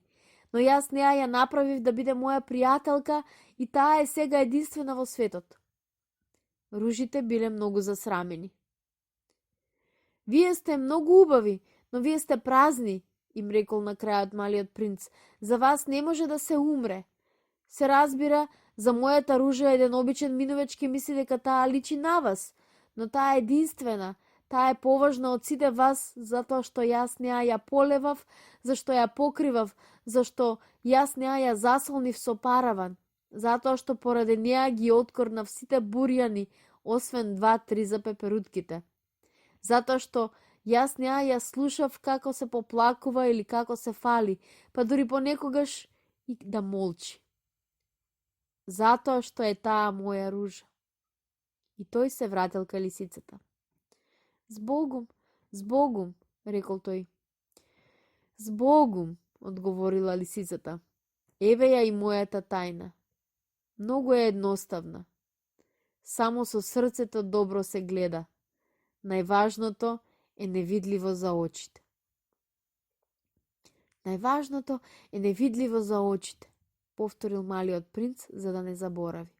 но јас неа ја направив да биде моја пријателка и таа е сега единствена во светот. Ружите биле многу засрамени. Вие сте многу убави, но вие сте празни, им рекол на крајот малиот принц. За вас не може да се умре. Се разбира, за мојата ружа еден обичен минувеч ќе мисли дека таа личи на вас, но таа е единствена. Таа е поважна од сите вас, затоа што јас неа ја полевав, зашто ја покривав, зашто јас неа ја засолнив со параван, затоа што поради неа ги откорнав сите бурјани, освен 2-3 за пеперутките. Затоа што јас неа ја слушав како се поплакува или како се фали, па дури понекогаш и да молчи. Затоа што е таа моја ружа. И тој се вратил кај лисицата. Збогум, збогум, рекол тој. Збогум, одговорила лисицата. Еве ја и мојата тајна. Многу е едноставна. Само со срцето добро се гледа. Најважното е невидливо за очите. Најважното е невидливо за очите, повторил малиот принц за да не заборави.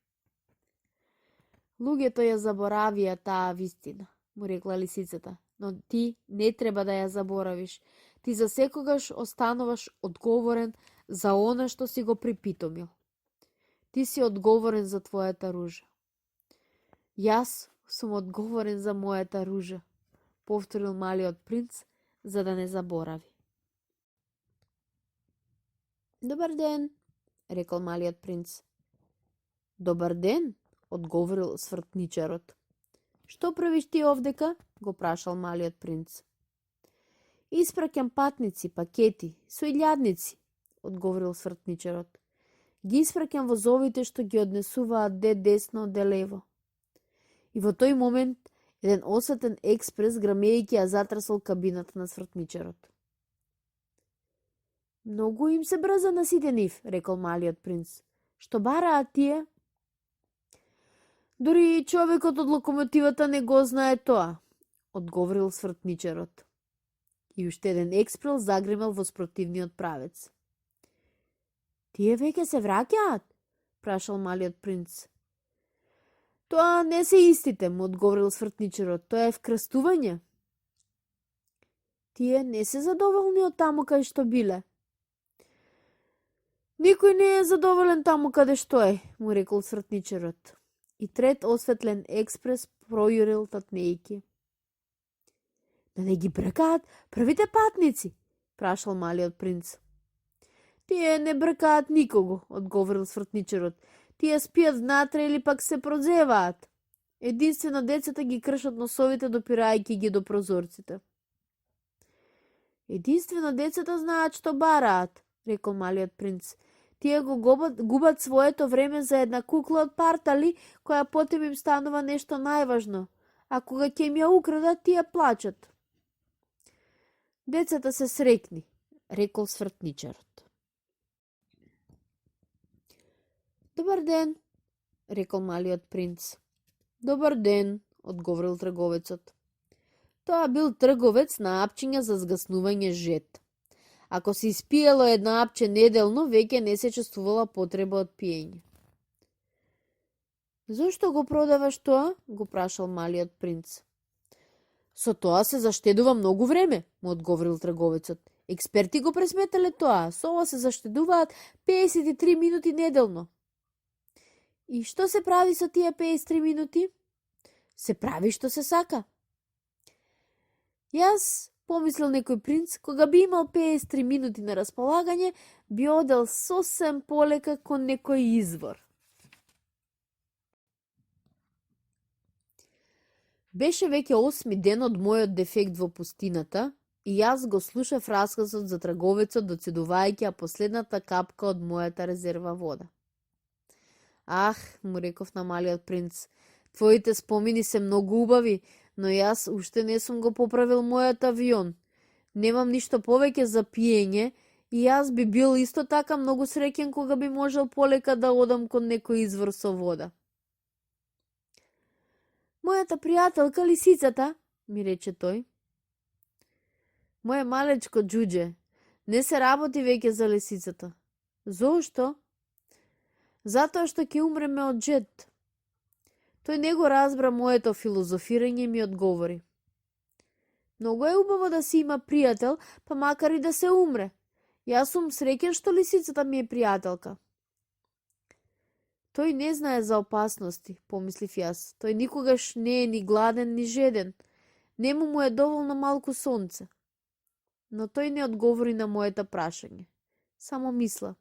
Луѓето ја заборавија таа вистина, му рекла лисицата, но ти не треба да ја заборавиш. Ти за секогаш остануваш одговорен за она што си го припитомил. Ти си одговорен за твојата ружа. Јас сум одговорен за мојата ружа, повторил малиот принц за да не заборави. Добар ден, рекол малиот принц. Добар ден, одговорил свртничарот. Што правиш ти овдека? Го прашал малиот принц. Испраќам патници, пакети, со илјадници, одговорил свртничарот. Ги испраќам возовите што ги однесуваат де десно, де лево. И во тој момент еден осветен експрес грамејќи ја затрасал кабината на свртничарот. Многу им се брза на сите нив, рекол малиот принц. Што бараат тие? Дори човекот од локомотивата не го знае тоа, одговорил свртничарот. И уште еден експрес загремел во спротивниот правец. Тие веќе се враќаат? Прашал малиот принц. Тоа не се истите, му одговорил свртничарот. Тоа е вкрстување. Тие не се задоволни од таму кај што биле. Никој не е задоволен таму каде што е, му рекол свртничарот. И трет осветлен експрес пројурил татнејки. Да не ги бркаат првите патници, прашал малиот принц. Тие не бркаат никого, одговорил свртничарот. Тие спијат внатре или пак се продзеваат. Единствено децата ги кршат носовите допирајќи ги до прозорците. Единствено децата знаат што бараат, рекол малиот принц. Тие го губат своето време за една кукла од партали, која потем им станува нешто најважно, а кога ќе им ја украдат, тие плачат. Децата се срекни, рекол свртничарот. Добар ден, рекол малиот принц. Добар ден, одговорил трговецот. Тоа бил трговец на апчиња за згаснување жет. Ако се испиело една апче неделно, веќе не се чувствувала потреба од пиење. Зошто го продаваш тоа? Го прашал малиот принц. Со тоа се заштедува многу време, му одговорил трговецот. Експерти го пресметале тоа. Со ова се заштедуваат 53 минути неделно. И што се прави со тие 53 минути? Се прави што се сака. Јас, помислил некој принц, кога би имал 53 минути на располагање, би одел сосем полека кон некој извор. Беше веќе 8ми ден од мојот дефект во пустината и јас го слушав расказот за трговецот доцедувајќи последната капка од мојата резерва вода. Ах, му реков на малиот принц, твоите спомени се многу убави, но јас уште не сум го поправил мојот авион. Немам ништо повеќе за пиење и јас би бил исто така многу среќен кога би можел полека да одам кон некој извор со вода. Мојата пријателка лисицата, ми рече тој. Моје малечко џуџе, не се работи веќе за лисицата. Зошто? Затоа што ќе умреме од жед. Тој не го разбра моето филозофирање и ми одговори. Многу е убаво да си има пријател, па макар и да се умре. Јас сум среќен што лисицата ми е пријателка. Тој не знае за опасности, помислив јас. Тој никогаш не е ни гладен, ни жеден. Нему му е доволно малку сонце. Но тој не одговори на моето прашање. Само мисла.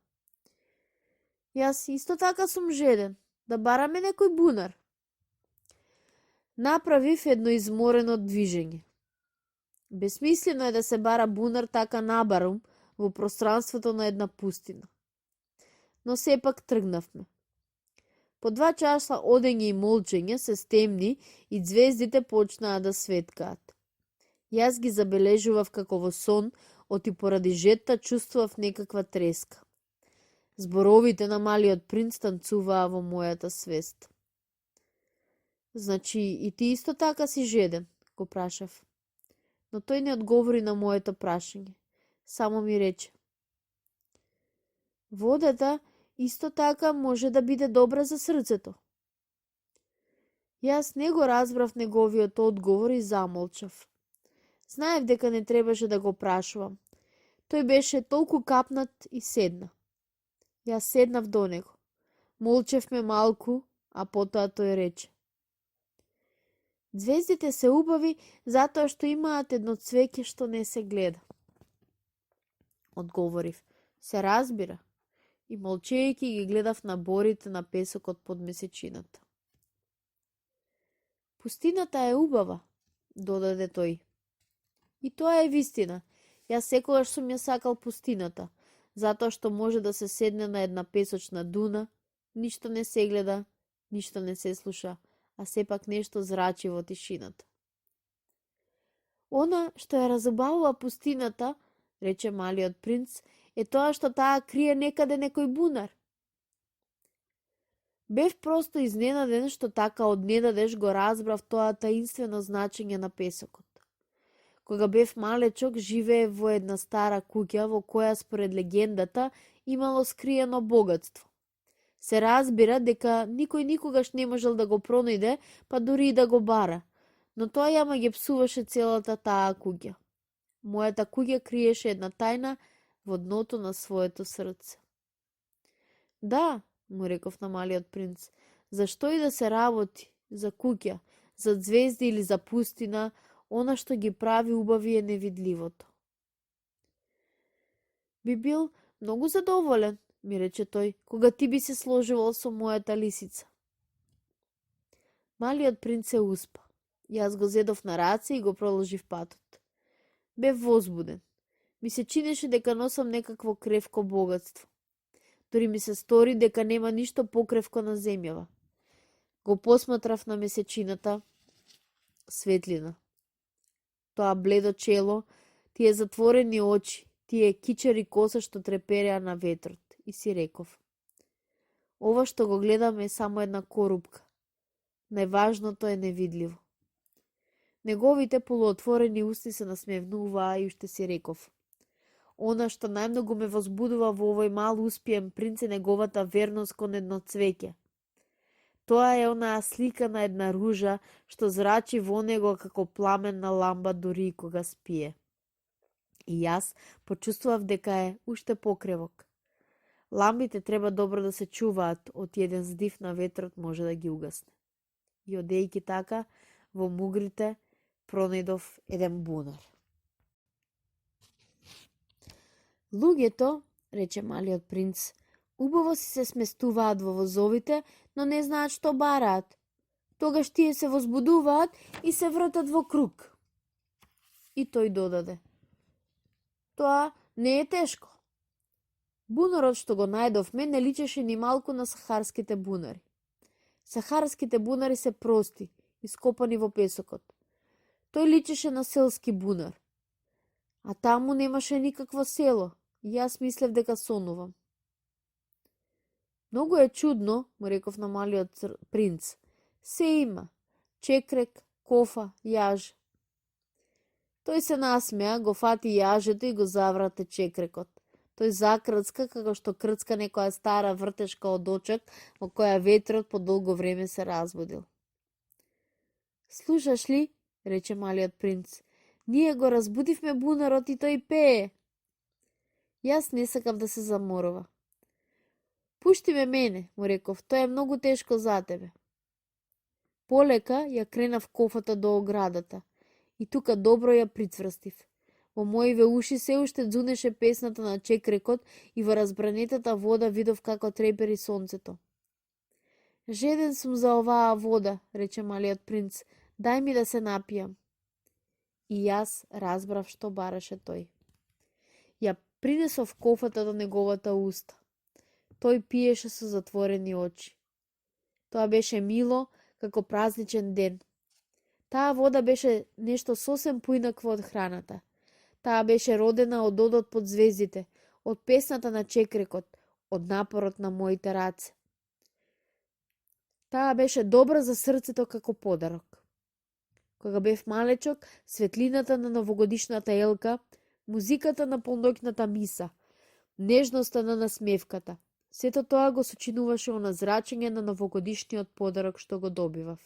Јас исто така сум жеден. Да бараме некој бунар. Направив едно изморено движење. Бесмислено е да се бара бунар така набарум во пространството на една пустина. Но сепак тргнавме. По 2 часа одење и молчење се стемни и звездите почнаа да светкаат. Јас ги забележував како во сон, оти поради жетта чувствував некаква треска. Зборовите на малиот принц танцуваа во мојата свест. Значи и ти исто така си жеден, го прашав. Но тој не одговори на моето прашање. Само ми рече. Водата исто така може да биде добра за срцето. Јас не го разбрав неговиот одговор и замолчав. Знаев дека не требаше да го прашувам. Тој беше толку капнат и седна. Јас седнав до него. Молчевме малку, а потоа тој рече. Звездите се убави затоа што имаат едно цвеќе што не се гледа. Одговорив. Се разбира. И молчејќи ги гледав на борите на песокот под месечината. Пустината е убава, додаде тој. И тоа е вистина. Јас секогаш сум ја сакал пустината, затоа што може да се седне на една песочна дуна, ништо не се гледа, ништо не се слуша, а сепак нешто зрачи во тишината. Она што ја разубавува пустината, рече малиот принц, е тоа што таа крие некаде некој бунар. Бев просто изненаден што така одненадеж го разбрав тоа таинствено значење на песокот. Кога бев малечок, живее во една стара куќа во која според легендата имало скриено богатство. Се разбира дека никој никогаш не можел да го пронајде, па дури и да го бара, но тоа јама ги псуваше целата таа куќа. Мојата куќа криеше една тајна во дното на своето срце. Да, му реков на малиот принц, зашто и да се работи за куќа, за звезди или за пустина, она што ги прави убави е невидливото. Би бил многу задоволен, ми рече тој, кога ти би се сложувал со мојата лисица. Малиот принц се успа. Јас го зедов на раце и го продолжив патот. Бев возбуден. Ми се чинеше дека носам некакво кревко богатство. Дори ми се стори дека нема ништо покревко на земјава. Го посматрав на месечината, светлина. Тоа бледо чело, тие затворени очи, тие кичери коса што трепереа на ветрот, и си реков. Ова што го гледаме е само една корупка. Најважното е невидливо. Неговите полуотворени усти се насмевнуваа и уште си реков. Она што најмногу ме возбудува во овој мал успиен принц е неговата верност кон едно цвеќе. Тоа е онаа слика на една ружа што зрачи во него како пламенна ламба дури и кога спие. И јас почувствував дека е уште покревок. Ламбите треба добро да се чуваат, од еден здив на ветрот може да ги угасне. И одејќи така, во мугрите пронајдов еден бунар. Луѓето, рече малиот принц, убаво си се сместуваат во возовите, но не знаат што бараат. Тогаш тие се возбудуваат и се вртат во круг. И тој додаде: тоа не е тешко. Бунарот што го најдовме не личеше ни малку на сахарските бунари. Сахарските бунари се прости, ископани во песокот. Тој личеше на селски бунар. А таму немаше никакво село, и јас мислев дека сонувам. Многу е чудно, му реков на малиот принц. Се има: чекрек, кофа, јаж. Тој се насмеа, го фати јажето и го заврате чекрекот. Тој закрцка како што крцка некоја стара вртешка од очак во која ветрот по долго време се разбудил. Слушаш ли, рече малиот принц, ние го разбудивме бунарот и тој пее. Јас не сакав да се заморува. Пушти ме мене, му реков, тоа е многу тешко за тебе. Полека ја кренав кофата до оградата и тука добро ја прицврстив. Во моиве уши се уште дзунеше песната на чекрекот и во разбранетата вода видов како трепери сонцето. Жеден сум за оваа вода, рече малиот принц, дај ми да се напијам. И јас разбрав што бараше тој. Ја принесов кофата до неговата уста. Тој пиеше со затворени очи. Тоа беше мило, како празничен ден. Таа вода беше нешто сосем поинакво од храната. Таа беше родена од одот под звездите, од песната на чекрекот, од напорот на моите раце. Таа беше добра за срцето како подарок. Кога бев малечок, светлината на новогодишната елка, музиката на полноќната миса, нежноста на насмевката, сето тоа го сочинуваше она зрачење на новогодишниот подарок што го добивав.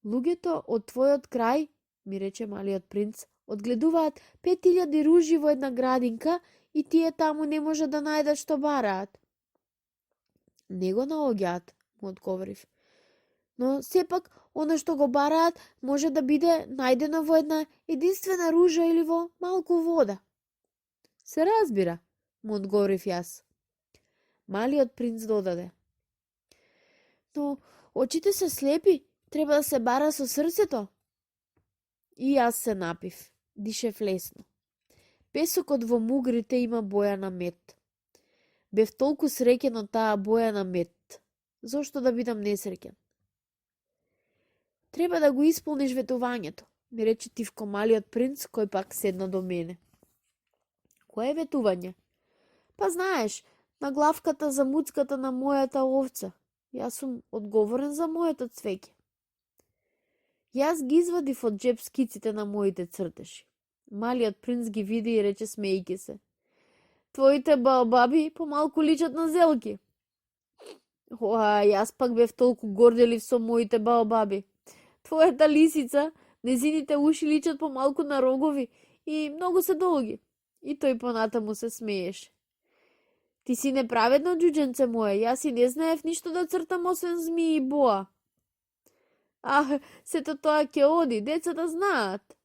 Луѓето од твојот крај, ми рече малиот принц, одгледуваат 5000 ружи во една градинка и тие таму не може да најдат што бараат. Не го наоѓаат, му одговорив. Но сепак, она што го бараат може да биде најдено во една единствена ружа или во малку вода. Се разбира, му одговорив јас. Малиот принц додаде. Но очите се слепи, треба да се бара со срцето. И јас се напив, дишев лесно. Песокот во мугрите има боја на мед. Бев толку среќен од таа боја на мед. Зошто да бидам несреќен? Треба да го исполниш ветувањето, ми рече тивко малиот принц, кој пак седна до мене. Кое е ветување? Па знаеш, на главката за муцката на мојата овца. Јас сум одговорен за моето цвеќе. Јас ги извадив од джеб скиците на моите цртеши. Малиот принц ги види и рече смејки се. Твоите баобаби помалку личат на зелки. Јас пак бев толку горделив со моите баобаби. Твојата лисица, незините уши личат помалку на рогови и многу се долги. И тој понатаму се смееше. Ти си неправедно, џуџенце моје, јас и не знаев ништо да цртам освен змии и боа. Сето тоа ќе оди, децата знаат.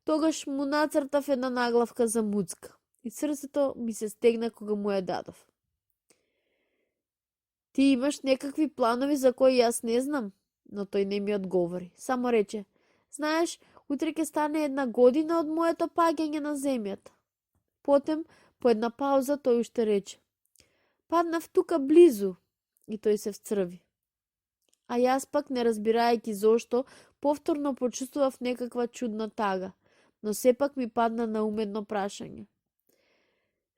Тогаш му нацртав една наглавка за муцка и срцето ми се стегна кога му ја дадов. Ти имаш некакви планови за кои јас не знам, но тој не ми одговори. Само рече, знаеш, утре ќе стане една година од моето паѓање на земјата. Потем, по една пауза, тој уште рече, паднав тука близу, и тој се вцрви. А јас пак, не разбирајќи зошто, повторно почувствував некаква чудна тага, но сепак ми падна на ум едно прашање.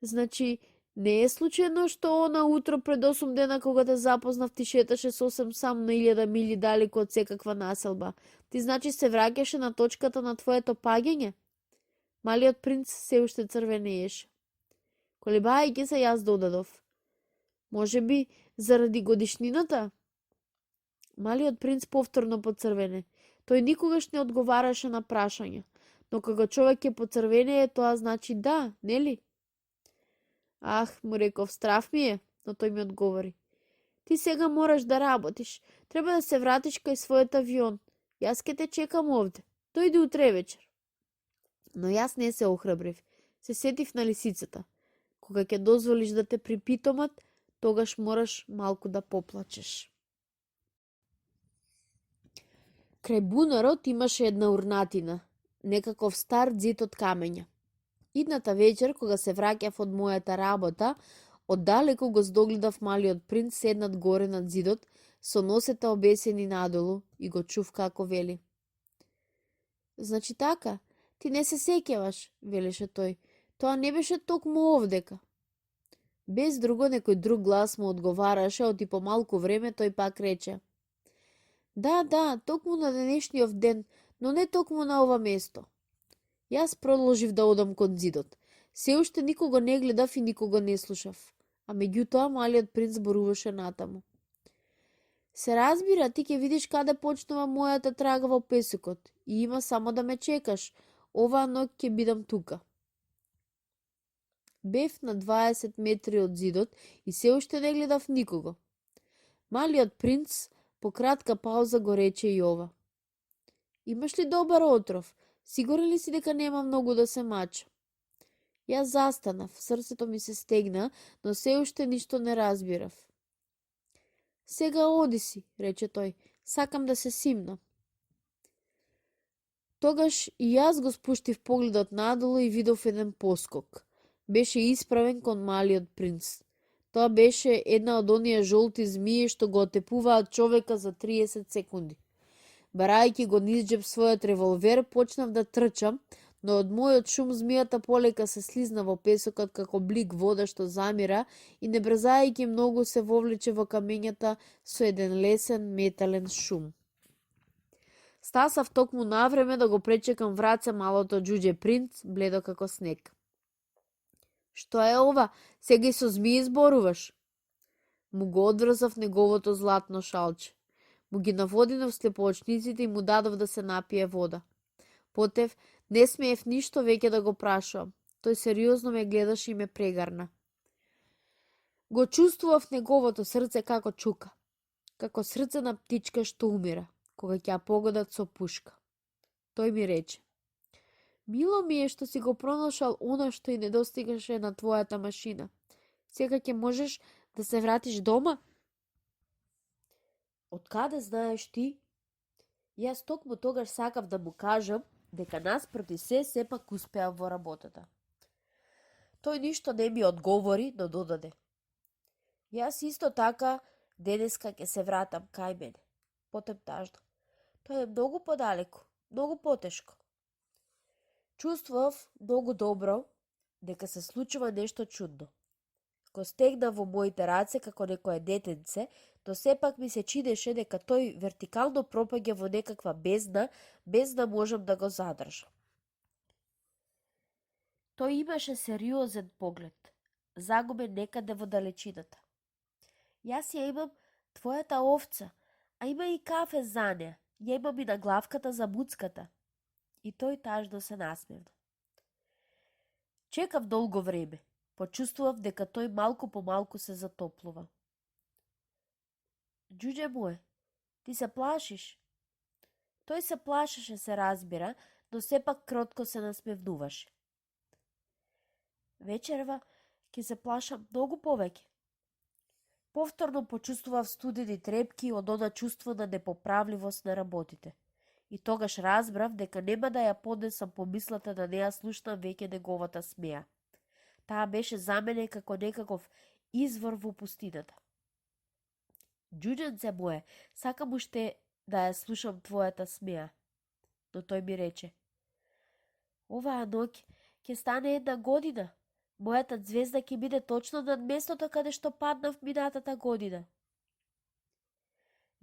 Значи, не е случајно што она утро пред 8 дена кога те запознав ти шеташе сосем сам на 1000 мили далеко од секаква населба? Ти значи се враќаше на точката на твоето паѓање? Малиот принц се уште црвенееше. Колебајќи се, јас додадов. Може би заради годишнината? Малиот принц повторно поцрвене. Тој никогаш не одговараше на прашања, но кога човек е поцрвенее, тоа значи да, нели? Ах, му реков, страв ми е, но тој ми одговори. Ти сега мораш да работиш. Треба да се вратиш кај својот авион. Јас ке те чекам овде. Дојди утре вечер. Но јас не се охрабрив. Се сетив на лисицата. Кога ќе дозволиш да те припитомат, тогаш мораш малку да поплачеш. Крај бунарот имаше една урнатина, некаков стар ѕид од камења. Идната вечер, кога се враќав од мојата работа, оддалеку го здогледав малиот принц седнат горе над ѕидот, со носете обесени надолу и го чув како вели. Значи така, ти не се сеќаваш, велеше тој. Тоа не беше токму овдека. Без друго некој друг глас му одговараше, оти по малку време тој пак рече. Да, токму на денешниот ден, но не токму на ова место. Јас продолжив да одам кон ѕидот. Се уште никого не гледав и никого не слушав. А меѓутоа малиот принц зборуваше натаму. Се разбира, ти ќе видиш каде почнува мојата трага во песокот и има само да ме чекаш. Оваа ноќ ќе бидам тука. Бев на 20 метри од ѕидот и се уште не гледав никого. Малиот принц по кратка пауза го рече и ова. Имаш ли добар отров? Сигурен ли си дека нема многу да се мача? Јас застанав, срцето ми се стегна, но се уште ништо не разбирав. Сега оди си, рече тој, сакам да се симнам. Тогаш и јас го спуштив погледот надолу и видов еден поскок. Беше исправен кон малиот принц. Тоа беше една од оние жолти змии што го отепуваат човека за 30 секунди. Барајќи го низ џеб својот револвер, почнав да трчам, но од мојот шум змијата полека се слизна во песокот како блик вода што замира и не брзајќи многу се вовлече во камењата со еден лесен метален шум. Стасав токму навреме да го пречекам враце малото џуџе принц, бледо како снег. Што е ова? Сега и со змии зборуваш? Му го одврзав неговото златно шалче. Му ги наводинав слепоочниците и му дадов да се напие вода. Потев, не смеев ништо веќе да го прашувам. Тој сериозно ме гледаше и ме прегарна. Го чувствував неговото срце како чука, како срце на птичка што умира, кога ќе ја погодат со пушка. Тој ми рече. Мило ми е што си го пронашал она што и недостигаше на твојата машина. Сега ќе можеш да се вратиш дома? Откаде знаеш ти? Јас токму тогаш сакав да му кажам дека нас проти се сепак успеав во работата. Тој ништо не ми одговори, но додаде. Јас исто така денеска ќе се вратам кај мене. Потем тажно. Тоа е многу подалеку, многу потешко. Чувствував многу добро дека се случува нешто чудно. Го стегна во моите раце како некое детенце, но сепак ми се чинеше дека тој вертикално пропаѓа во некаква бездна, без да можам да го задржам. Тој имаше сериозен поглед, загубен некаде во далечината. Јас ја имам твојата овца, а има и кафе за неа, ја имам и на главката за муцката. И тој тажно се насмевна. Чекав долго време. Почувствував дека тој малку по малку се затоплува. Џуџе моје, ти се плашиш? Тој се плашеше, се разбира, но сепак кротко се насмевнуваше. Вечерва ќе се плашам многу повеќе. Повторно почувствував студени трепки од она чувство на непоправливост на работите. И тогаш разбрав дека нема да ја поднесам помислата да не ја слушнам веќе неговата смеа. Таа беше за мене како некаков извор во пустината. Џуџенце моје, сакам уште да ја слушам твојата смеа. Но тој ми рече. Оваа ноќ ќе стане 1 година. Мојата звезда ќе биде точно над местото каде што паднав минатата година.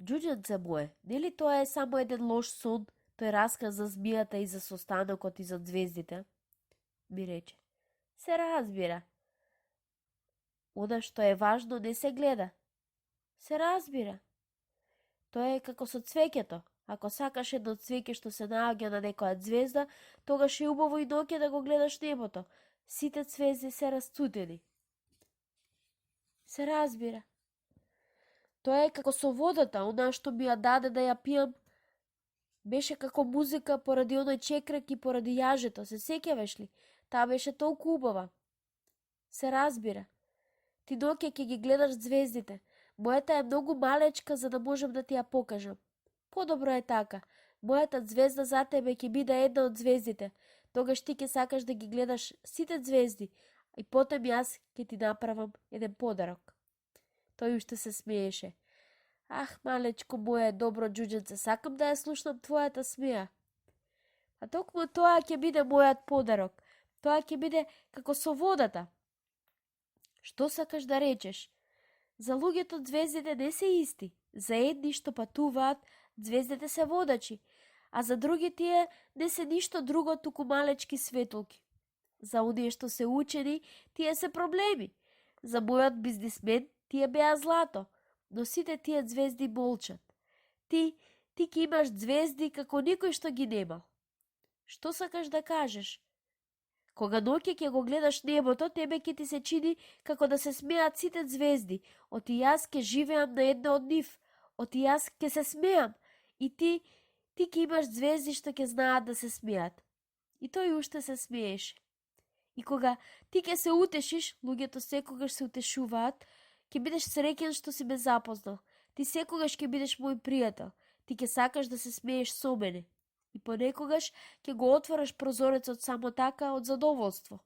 Џуџенце моје, нели тоа е само еден лош сон, тој расказ за змијата и за состанокот и за звездите? Ми рече. Се разбира. Она што е важно не се гледа. Се разбира. Тоа е како со цвеќето. Ако сакаш едно цвеќе што се наоѓа на некоја звезда, тогаш е убаво и ноќе да го гледаш небото. Сите звезди се расцутени. Се разбира. Тоа е како со водата, она што ми ја даде да ја пијам, беше како музика поради оној чекрек и поради јажето, се сеќаваш ли? Таа беше толку убава. Се разбира. Ти доке ќе ги гледаш звездите. Мојата е многу малечка за да можам да ти ја покажам. Подобро е така. Мојата звезда за тебе ќе биде една од звездите. Тогаш ти ќе сакаш да ги гледаш сите звезди, и потом јас ќе ти направам еден подарок. Тој уште се смееше. Ах, малечко моје добро џуџенце, сакам да ја слушнам твојата смеа. А токму тоа ќе биде мојот подарок. Тоа ќе биде како со водата. Што сакаш да речеш? За луѓето звездите не се исти. За едни што патуваат, звездите се водачи, а за други тие не се ништо друго туку малечки светолки. За оние што се учени, тие се проблеми. За мојот бизнисмен, тие беа злато, но сите тие звезди молчат. Ти ќе имаш звезди како никој што ги немал. Што сакаш да кажеш? Кога ноќе ќе го гледаш небото, тебе ќе ти се чини како да се смеат сите звезди, оти јас ќе живеам на една од нив, оти јас ќе се смеам, и ти ќе имаш звезди што ќе знаат да се смеат. И тој уште се смееше. И кога ти ќе се утешиш, луѓето секогаш се утешуваат, ќе бидеш среќен што си ме запознал. Ти секогаш ќе бидеш мој пријател. Ти ќе сакаш да се смееш со мене. И понекогаш ќе го отвораш прозорецот само така од задоволство.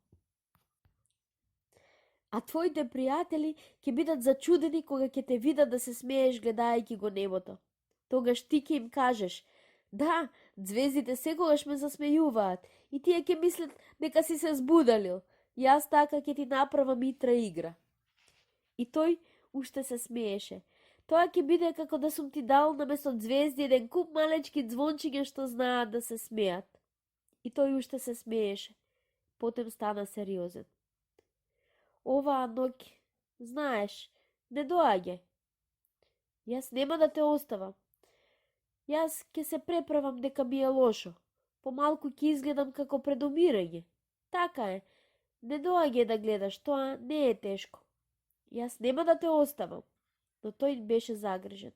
А твоите пријатели ќе бидат зачудени кога ќе те видат да се смееш гледајќи го небото. Тогаш ти ќе им кажеш: да, звездите секогаш ме засмејуваат, и тие ќе мислат дека си се збудалил. Јас така ќе ти направам итра игра. И тој уште се смееше. Тоа ќе биде како да сум ти дал наместо звезди еден куп малечки звончиња што знаат да се смеат. И тој уште се смееше. Потем стана сериозен. Оваа ноќ, знаеш, не доаѓај. Јас нема да те оставам. Јас ќе се преправам дека ми е лошо. Помалку ќе изгледам како предумирање. Така е. Не доаѓај да гледаш, тоа не е тешко. Јас нема да те оставам. Но тој беше загрижен.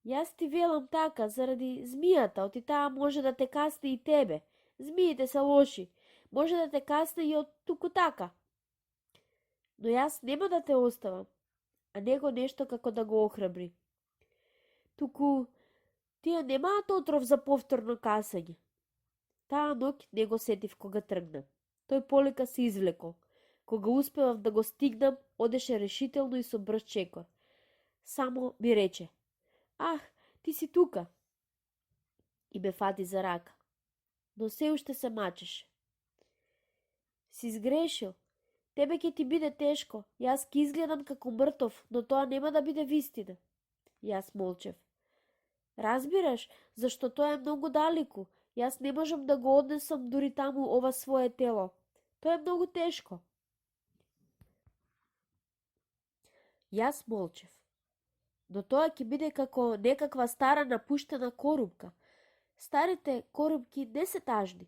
Јас ти велам така заради змијата, оти таа може да те касне и тебе. Змиите се лоши. Може да те касне и од туку така. Но јас нема да те оставам. А него нешто како да го охрабри. Туку тие немаат отров за повторно касање. Таа ноќ не го сетив кога тргнам. Тој полека се извлекол. Кога успевав да го стигнам, одеше решително и со брз чекор. Само ми рече: ах, ти си тука. И ме фати за рака. Но се уште се мачеше. Си сгрешил. Тебе ќе ти биде тешко. Јас ќе изгледам како мртов, но тоа нема да биде вистина. Јас молчев. Разбираш, зашто тоа е многу далеку. Јас не можам да го однесам дури таму ова свое тело. Тоа е многу тешко. Јас молчев. Но тоа ќе биде како некаква стара напуштена корумка. Старите корумки не се тажни.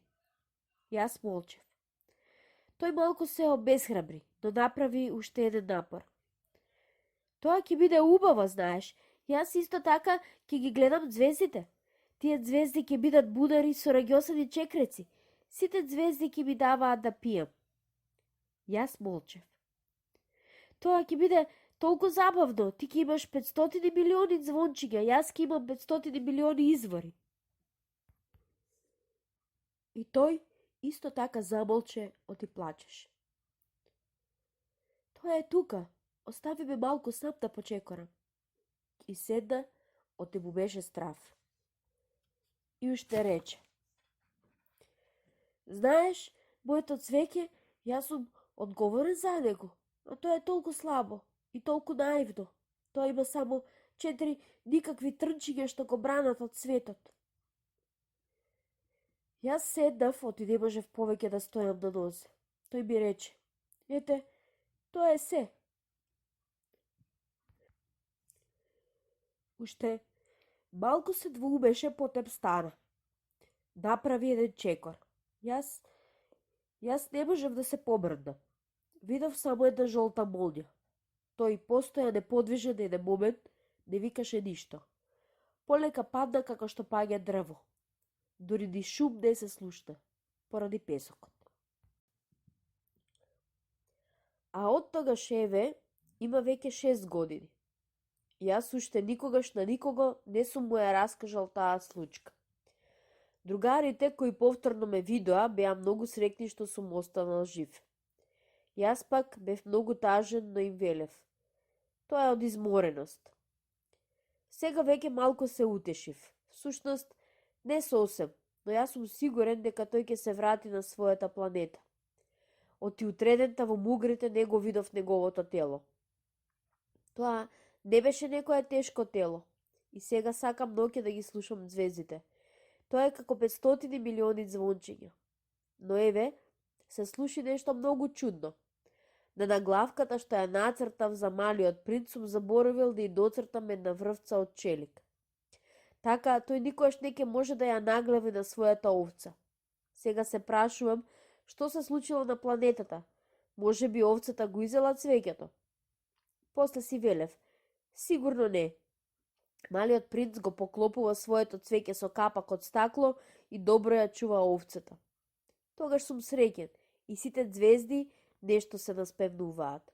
Јас молчев. Тој малку се обесхрабри, но направи уште еден напор. Тоа ќе биде убаво, знаеш. Јас исто така ќе ги гледам звездите. Тие звезди ќе бидат будари со рагјосани чекреци. Сите звезди ќе ми даваат да пијам. Јас молчев. Тоа ќе биде толку забавно. Ти ќе имаш 500 милиони звончиња, јас ќе имам 500 милиони извори. И тој исто така замолче, оти плачеше. Тоа е тука. Остави ме малку сам да почекорам. И седна, оти му беше страв. И уште рече: знаеш, моето цвеќе, јас сум одговорен за него, а тоа е толку слабо и толку наивно. Тоа има само 4 никакви трнчиња што го бранат од светот. Јас седнав, оти не можев повеќе да стојам на нозе. Тој ми рече: ете, тоа е се. Уште малку се двоумеше, потем стана. Направи еден чекор. Јас не можев да се побрдам. Видов само една жолта молња. тој постоја неподвижен на еден момент, не викаше ништо. Полека падна како што паѓа дрво. Дури ни шум не се слушна, поради песокот. А од тогаш еве има веќе 6 години. Јас уште никогаш на никого не сум му ја раскажал таа случка. Другарите кои повторно ме видоа беа многу среќни што сум останал жив. Јас пак бев многу тажен, но им велев. Тоа е од измореност. Сега веќе малку се утешив. Всушност, не сосем, но јас сум сигурен дека тој ќе се врати на својата планета. Оти утредента во мугрите не го видов неговото тело. Тоа не беше некое тешко тело. И сега сакам ноќе да ги слушам звездите. Тоа е како 500 милиони звончиња. Но еве, се слуши нешто многу чудно. На наглавката што ја нацртав за малиот принц сум заборавил да ја доцртам една врвца од челик. Така, тој никош не ќе може да ја наглави на својата овца. Сега се прашувам, што се случило на планетата? Може би овцата го изела цвеќето? После си велев, сигурно не. Малиот принц го поклопува своето цвеќе со капак од стакло и добро ја чува овцата. Тогаш сум среќен и сите звезди нешто се наспевнуваат.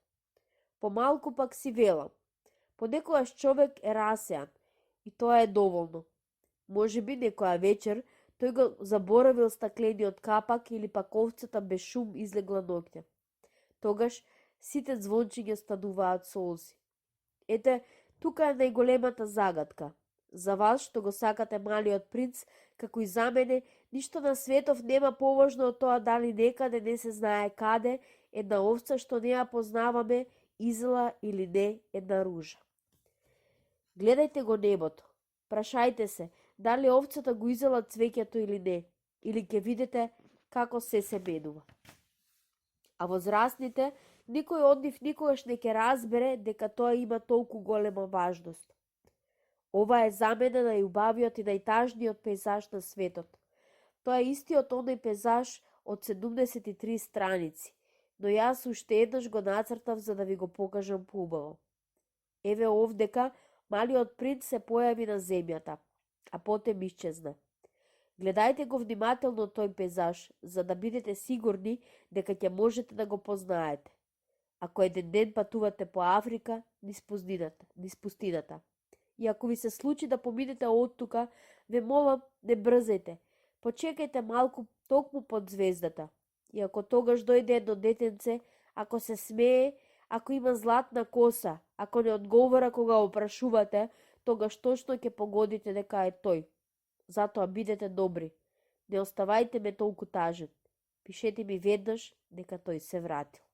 Помалку пак си велам. Понекогаш човек е расеан и тоа е доволно. Може би некоја вечер тој го заборавил стаклениот капак или пак овцата без шум излегла ноќна. Тогаш сите звончиња стануваат солзи. Ете, тука е најголемата загадка. За вас што го сакате малиот принц, како и за мене, ништо на светов нема поважно од тоа дали некаде не се знае каде една овца што не ја познаваме изела или не една ружа. Гледајте го небото. Прашајте се дали овцата го изела цвеќето или не, или ќе видите како се менува. А возрастните, никој од нив никогаш не ќе разбере дека тоа има толку голема важност. Ова е за мене најубавиот и најтажниот пейзаж на светот. Тоа е истиот оној пейзаж од 73 страници, но јас уште еднаш го нацртав за да ви го покажам поубаво. Еве овдека малиот принц се појави на земјата, а потем исчезна. Гледајте го внимателно тој пейзаж, за да бидете сигурни дека ќе можете да го познаете. Ако еден ден патувате по Африка, низ пустината. И ако ви се случи да поминете од тука, ве молам, не брзајте. Почекајте малку токму под звездата. И ако тогаш дојде едно детенце, ако се смее, ако има златна коса, ако не одговора кога опрашувате, тогаш точно ќе погодите дека е тој. Затоа бидете добри. Не оставајте ме толку тажен. Пишете ми веднаш дека тој се вратил.